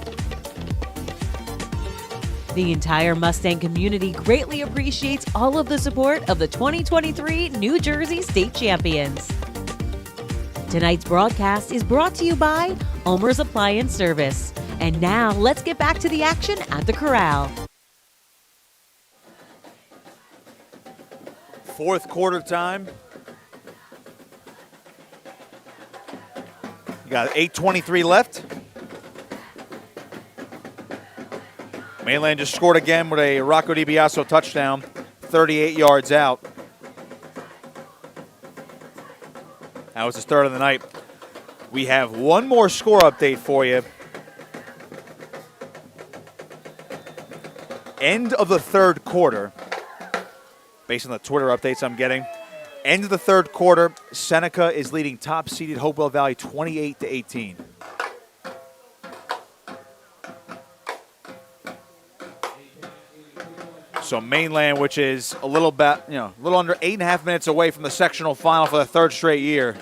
The entire Mustang community greatly appreciates all of the support of the 2023 New Jersey State Champions. Tonight's broadcast is brought to you by ULMERS Appliance Service. And now, let's get back to the action at the Corral. Fourth quarter time. You got 8:23 left. Mainland just scored again with a Rocco DiBiaso touchdown, 38 yards out. That was the start of the night. We have one more score update for you. End of the third quarter, based on the Twitter updates I'm getting. End of the third quarter, Seneca is leading top-seeded Hopewell Valley 28-18. So Mainland, which is a little under 8.5 minutes away from the sectional final for the 3rd straight year,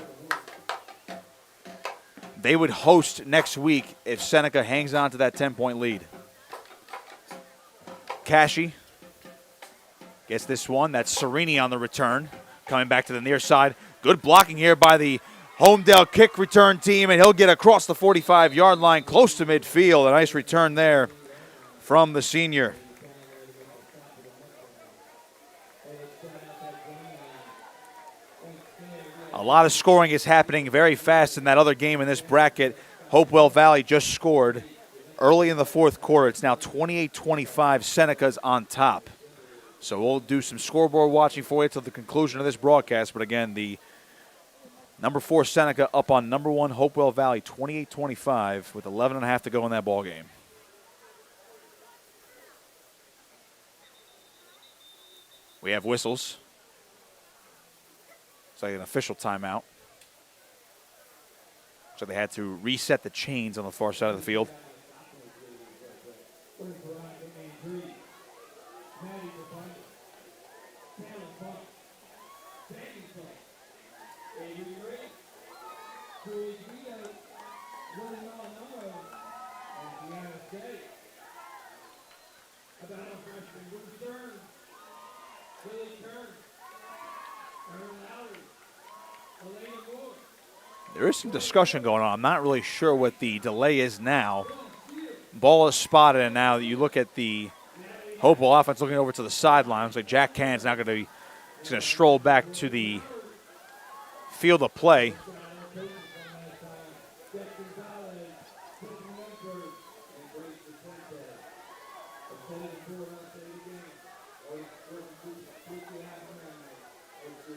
they would host next week if Seneca hangs on to that 10-point lead. Cashy gets this one. That's Serini on the return. Coming back to the near side. Good blocking here by the Holmdel kick return team, and he'll get across the 45-yard line, close to midfield. A nice return there from the senior. A lot of scoring is happening very fast in that other game in this bracket. Hopewell Valley just scored early in the fourth quarter. It's now 28-25. Seneca's on top. So we'll do some scoreboard watching for you till the conclusion of this broadcast. But again, the number 4 Seneca up on number 1 Hopewell Valley, 28-25 with 11.5 to go in that ball game. We have whistles. Looks like an official timeout. So they had to reset the chains on the far side of the field. There is some discussion going on. I'm not really sure what the delay is now. Ball is spotted, and now you look at the Hopewell offense looking over to the sideline. Looks like Jack Cannon's now going to stroll back to the field of play.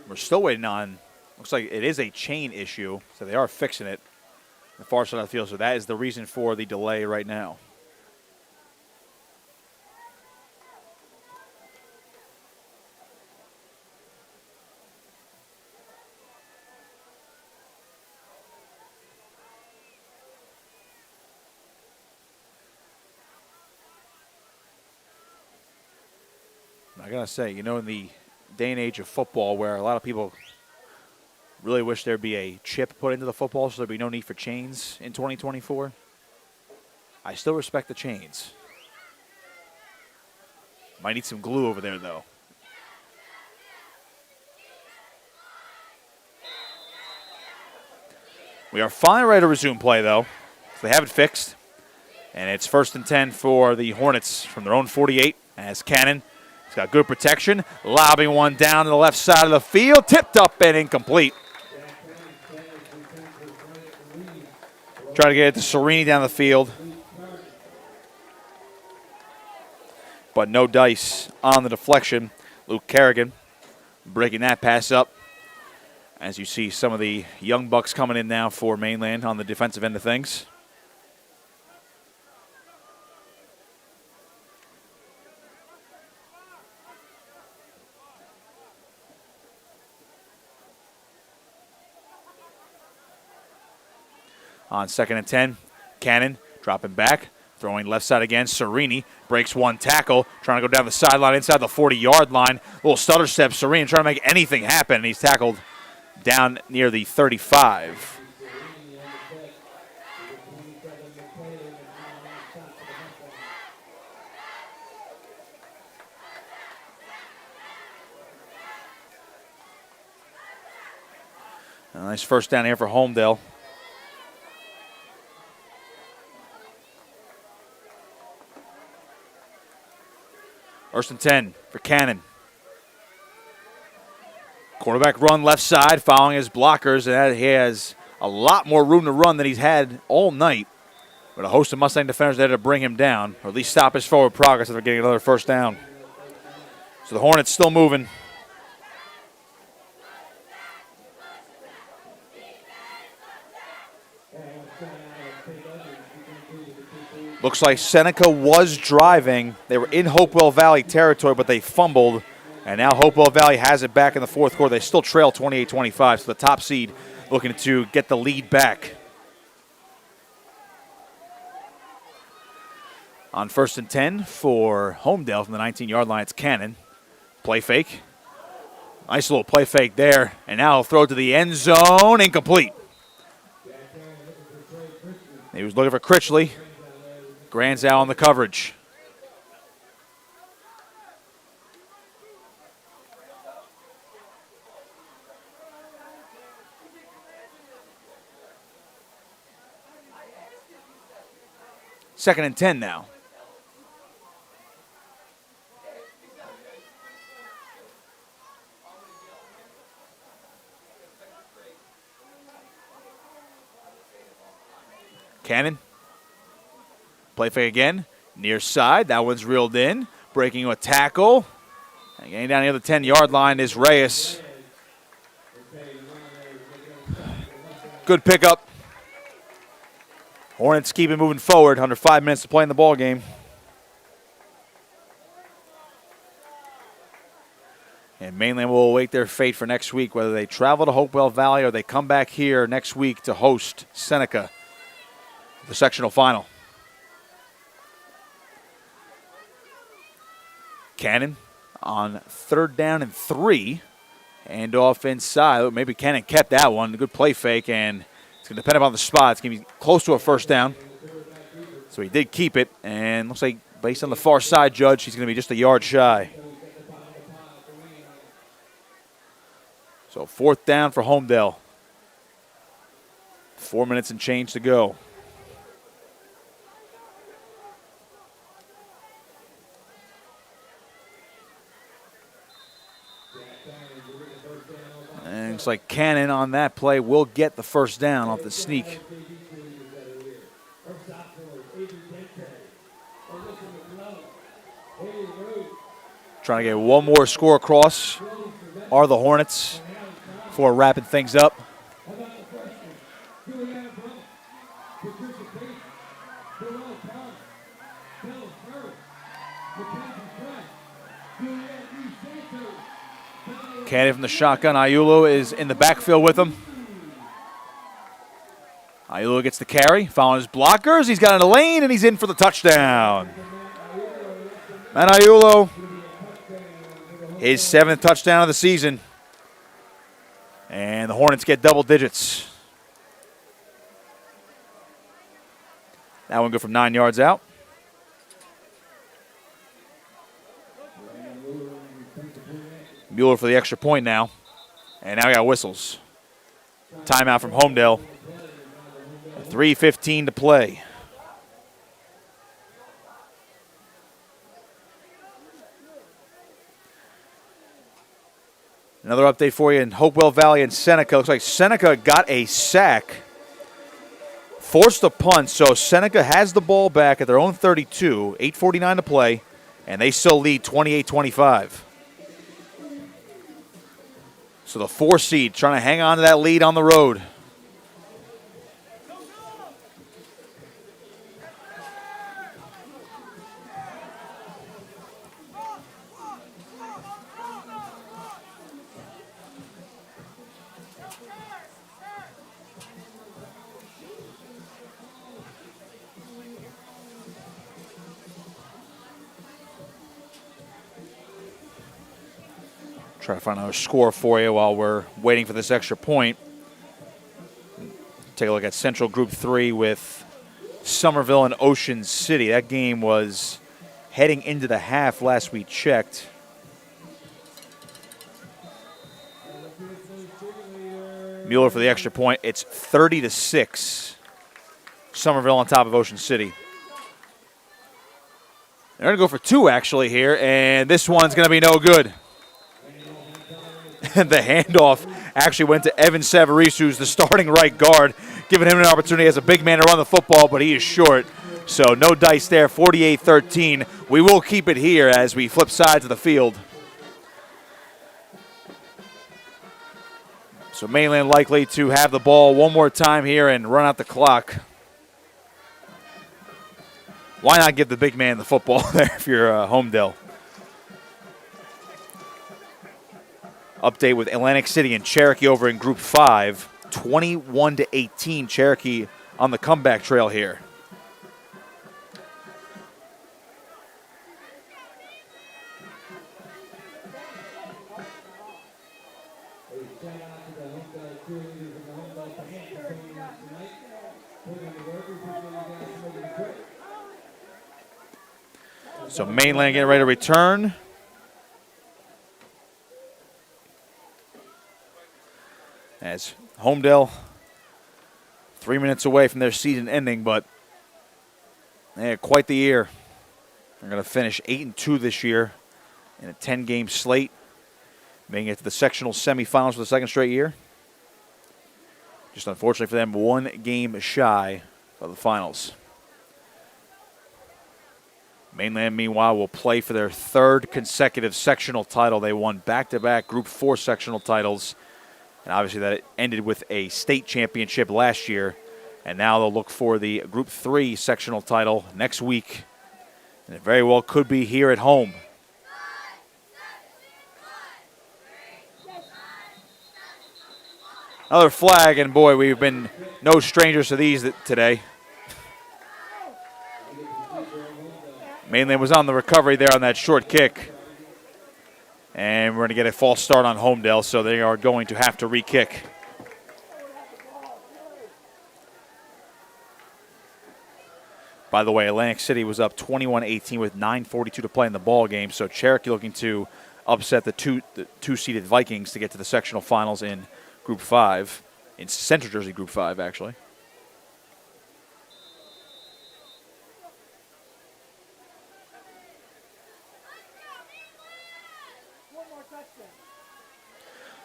We're still waiting on, looks like it is a chain issue, so they are fixing it on the far side of the field. So that is the reason for the delay right now. I gotta say, you know, in the day and age of football where a lot of people really wish there'd be a chip put into the football so there'd be no need for chains in 2024, I still respect the chains. Might need some glue over there, though. We are finally ready to resume play, though. They have it fixed. And it's 1st and 10 for the Hornets from their own 48 as Cannon. He's got good protection, lobbing one down to the left side of the field, tipped up and incomplete. Try to get it to Serini down the field. But no dice on the deflection. Luke Kerrigan breaking that pass up. As you see some of the young bucks coming in now for Mainland on the defensive end of things. On 2nd and 10, Cannon dropping back, throwing left side again. Serini breaks one tackle, trying to go down the sideline inside the 40-yard line. Little stutter step, Serini trying to make anything happen, and he's tackled down near the 35. A nice first down here for Holmdel. First and 10 for Cannon. Quarterback run left side, following his blockers, and he has a lot more room to run than he's had all night. But a host of Mustang defenders there to bring him down, or at least stop his forward progress after getting another first down. So the Hornets still moving. Looks like Seneca was driving. They were in Hopewell Valley territory, but they fumbled. And now Hopewell Valley has it back in the fourth quarter. They still trail 28-25, so the top seed looking to get the lead back. On 1st and 10 for Holmdel from the 19-yard line, it's Cannon. Play fake. Nice little play fake there. And now he'll throw it to the end zone. Incomplete. He was looking for Critchley. Granzow on the coverage. Second and 10 now. Cannon. Play fake again. Near side. That one's reeled in. Breaking a tackle. And getting down near the 10-yard line is Reyes. Good pickup. Hornets keep it moving forward. Under 5 minutes to play in the ball game. And Mainland will await their fate for next week, whether they travel to Hopewell Valley or they come back here next week to host Seneca, the sectional final. Cannon on 3rd down and 3. And off inside. Maybe Cannon kept that one. A good play fake, and it's going to depend upon the spot. It's going to be close to a first down. So he did keep it, and looks like based on the far side judge, he's going to be just a yard shy. So 4th down for Holmdel. 4 minutes and change to go. And looks like Cannon on that play will get the first down off the sneak. Trying to get one more score across are the Hornets before wrapping things up. Cannon from the shotgun. Iulo is in the backfield with him. Iulo gets the carry, following his blockers. He's got in the lane, and he's in for the touchdown. And Iulo, his 7th touchdown of the season. And the Hornets get double digits. That one good from 9 yards out. Mueller for the extra point now. And now we got whistles. Timeout from Holmdel. 3:15 to play. Another update for you in Hopewell Valley and Seneca. Looks like Seneca got a sack, forced a punt, so Seneca has the ball back at their own 32, 8:49 to play, and they still lead 28-25. So the 4 seed trying to hang on to that lead on the road. Try to find another score for you while we're waiting for this extra point. Take a look at Central Group 3 with Somerville and Ocean City. That game was heading into the half last we checked. Mueller for the extra point. It's 30-6. Somerville on top of Ocean City. They're going to go for 2 actually here, and this one's going to be no good. And the handoff actually went to Evan Savarese, who's the starting right guard, giving him an opportunity as a big man to run the football, but he is short. So no dice there, 48-13. We will keep it here as we flip sides of the field. So Mainland likely to have the ball one more time here and run out the clock. Why not give the big man the football there if you're Holmdel? Update with Atlantic City and Cherokee over in Group 5. 21-18, Cherokee on the comeback trail here. So Mainland getting ready to return. As Holmdel, 3 minutes away from their season ending, but they had quite the year. They're going to finish 8-2 this year in a 10-game slate, making it to the sectional semifinals for the 2nd straight year. Just unfortunately for them, 1 game shy of the finals. Mainland, meanwhile, will play for their 3rd consecutive sectional title. They won back-to-back Group 4 sectional titles. And obviously that ended with a state championship last year. And now they'll look for the Group 3 sectional title next week. And it very well could be here at home. Another flag, and boy, we've been no strangers to these today. Mainland was on the recovery there on that short kick. And we're going to get a false start on Holmdel, so they are going to have to re-kick. By the way, Atlantic City was up 21-18 with 9:42 to play in the ball game, so Cherokee looking to upset the two-seeded Vikings to get to the sectional finals in Group 5, in Central Jersey Group 5, actually.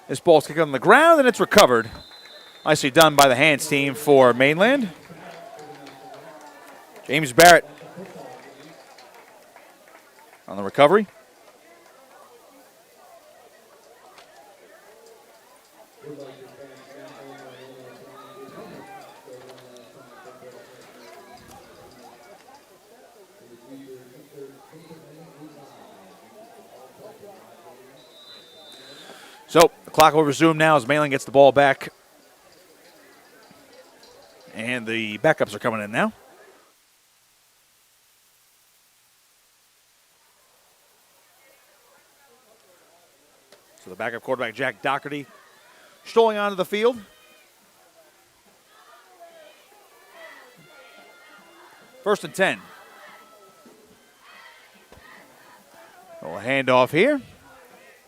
This ball's kicked on the ground, and it's recovered. Nicely done by the hands team for Mainland. James Barrett on the recovery. So the clock will resume now as Mainland gets the ball back. And the backups are coming in now. So the backup quarterback, Jack Doherty, strolling onto the field. First and 10. A little handoff here.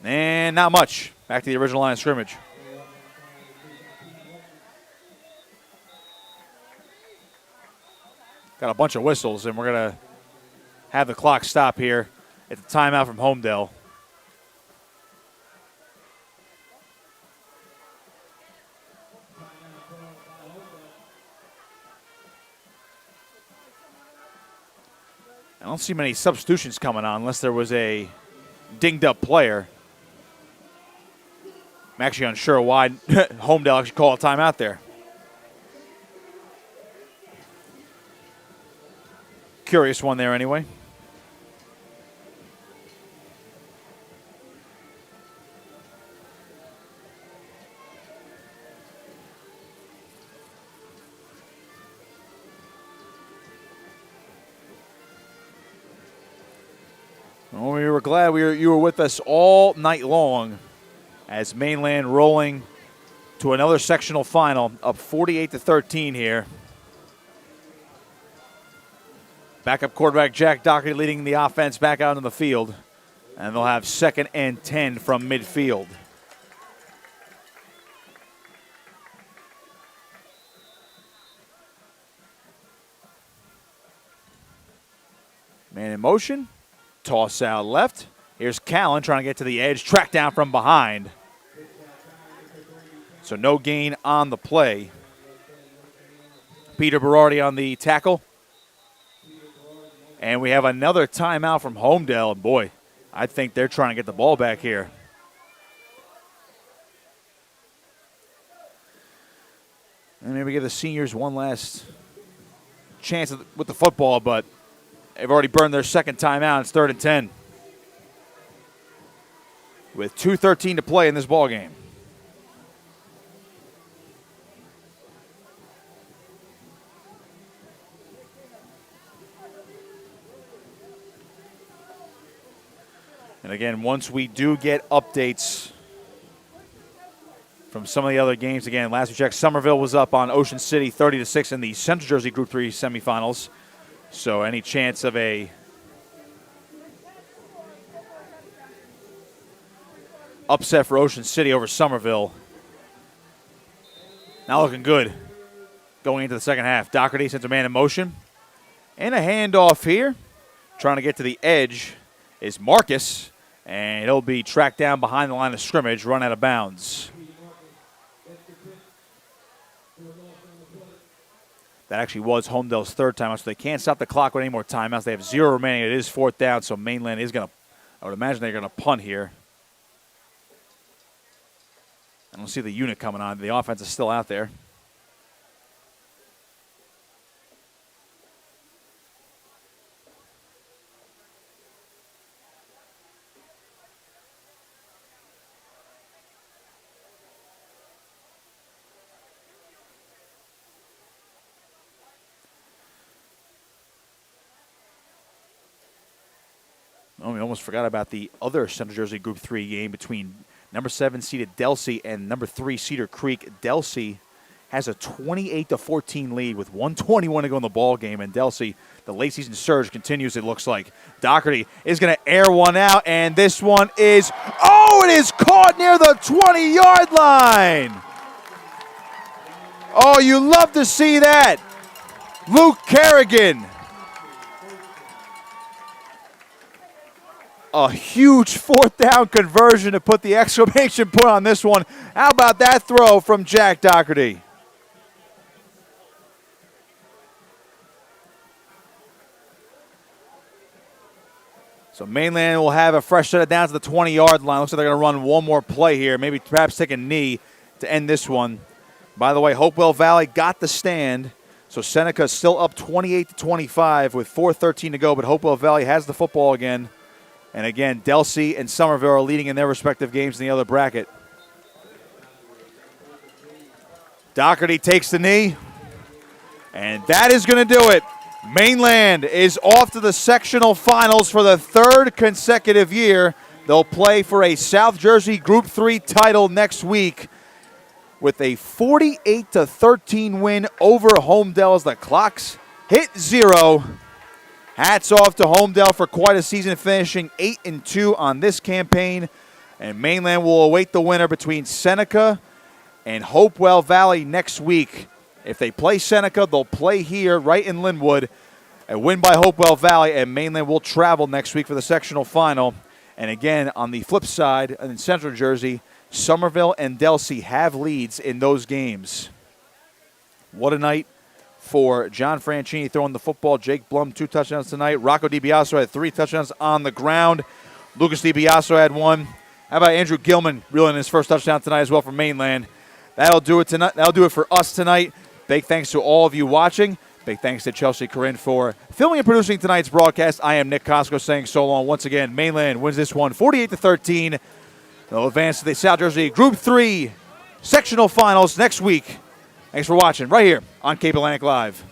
And not much. Back to the original line of scrimmage. Got a bunch of whistles, and we're going to have the clock stop here at the timeout from Holmdel. I don't see many substitutions coming on unless there was a dinged-up player. I'm actually unsure why Holmdel actually called a timeout there. Curious one there anyway. Well, we were glad you were with us all night long as Mainland rolling to another sectional final, up 48-13 here. Backup quarterback Jack Doherty leading the offense back out on the field, and they'll have 2nd and 10 from midfield. Man in motion. Toss out left. Here's Callen trying to get to the edge. Track down from behind. So no gain on the play. Peter Berardi on the tackle. And we have another timeout from Holmdel. Boy, I think they're trying to get the ball back here. And maybe give the seniors one last chance with the football, but they've already burned their second timeout. It's 3rd and 10. With 2:13 to play in this ball game. And again, once we do get updates from some of the other games, again, last we checked, Somerville was up on Ocean City 30-6 in the Central Jersey Group 3 semifinals. So any chance of a upset for Ocean City over Somerville? Not looking good going into the second half. Doherty sends a man in motion. And a handoff here. Trying to get to the edge is Marcus. And he'll be tracked down behind the line of scrimmage, run out of bounds. That actually was Holmdel's third timeout, so they can't stop the clock with any more timeouts. They have 0 remaining. It is 4th down, so Mainland is going to, I would imagine they're going to punt here. I don't see the unit coming on. The offense is still out there. Oh, we almost forgot about the other Central Jersey Group 3 game between number 7 seeded Delsey and number 3 Cedar Creek. Delsey has a 28-14 lead with 1:21 to go in the ball game, and Delsey, the late season surge continues, it looks like. Doherty is going to air one out, and this one is, it is caught near the 20-yard line. Oh, you love to see that. Luke Kerrigan. A huge fourth down conversion to put the exclamation point on this one. How about that throw from Jack Doherty? So Mainland will have a fresh set of downs to the 20-yard line. Looks like they're going to run one more play here, maybe perhaps take a knee to end this one. By the way, Hopewell Valley got the stand, so Seneca is still up 28-25 with 4:13 to go, but Hopewell Valley has the football again. And again, Delsey and Somerville are leading in their respective games in the other bracket. Doherty takes the knee, and that is going to do it. Mainland is off to the sectional finals for the third consecutive year. They'll play for a South Jersey Group 3 title next week with a 48-13 win over Holmdel as the clocks hit 0. Hats off to Holmdel for quite a season, finishing 8-2 on this campaign. And Mainland will await the winner between Seneca and Hopewell Valley next week. If they play Seneca, they'll play here right in Linwood. A win by Hopewell Valley, and Mainland will travel next week for the sectional final. And again, on the flip side, in Central Jersey, Somerville and Delsey have leads in those games. What a night for John Franchini throwing the football. Jake Blum, 2 touchdowns tonight. Rocco DiBiaso had 3 touchdowns on the ground. Lucas DiBiaso had 1. How about Andrew Gilman reeling his first touchdown tonight as well for Mainland? That'll do it tonight. That'll do it for us tonight. Big thanks to all of you watching. Big thanks to Chelsea Corinne for filming and producing tonight's broadcast. I am Nick Costco saying so long. Once again, Mainland wins this one 48-13. They'll advance to the South Jersey Group 3 sectional finals next week. Thanks for watching right here on Cape Atlantic Live.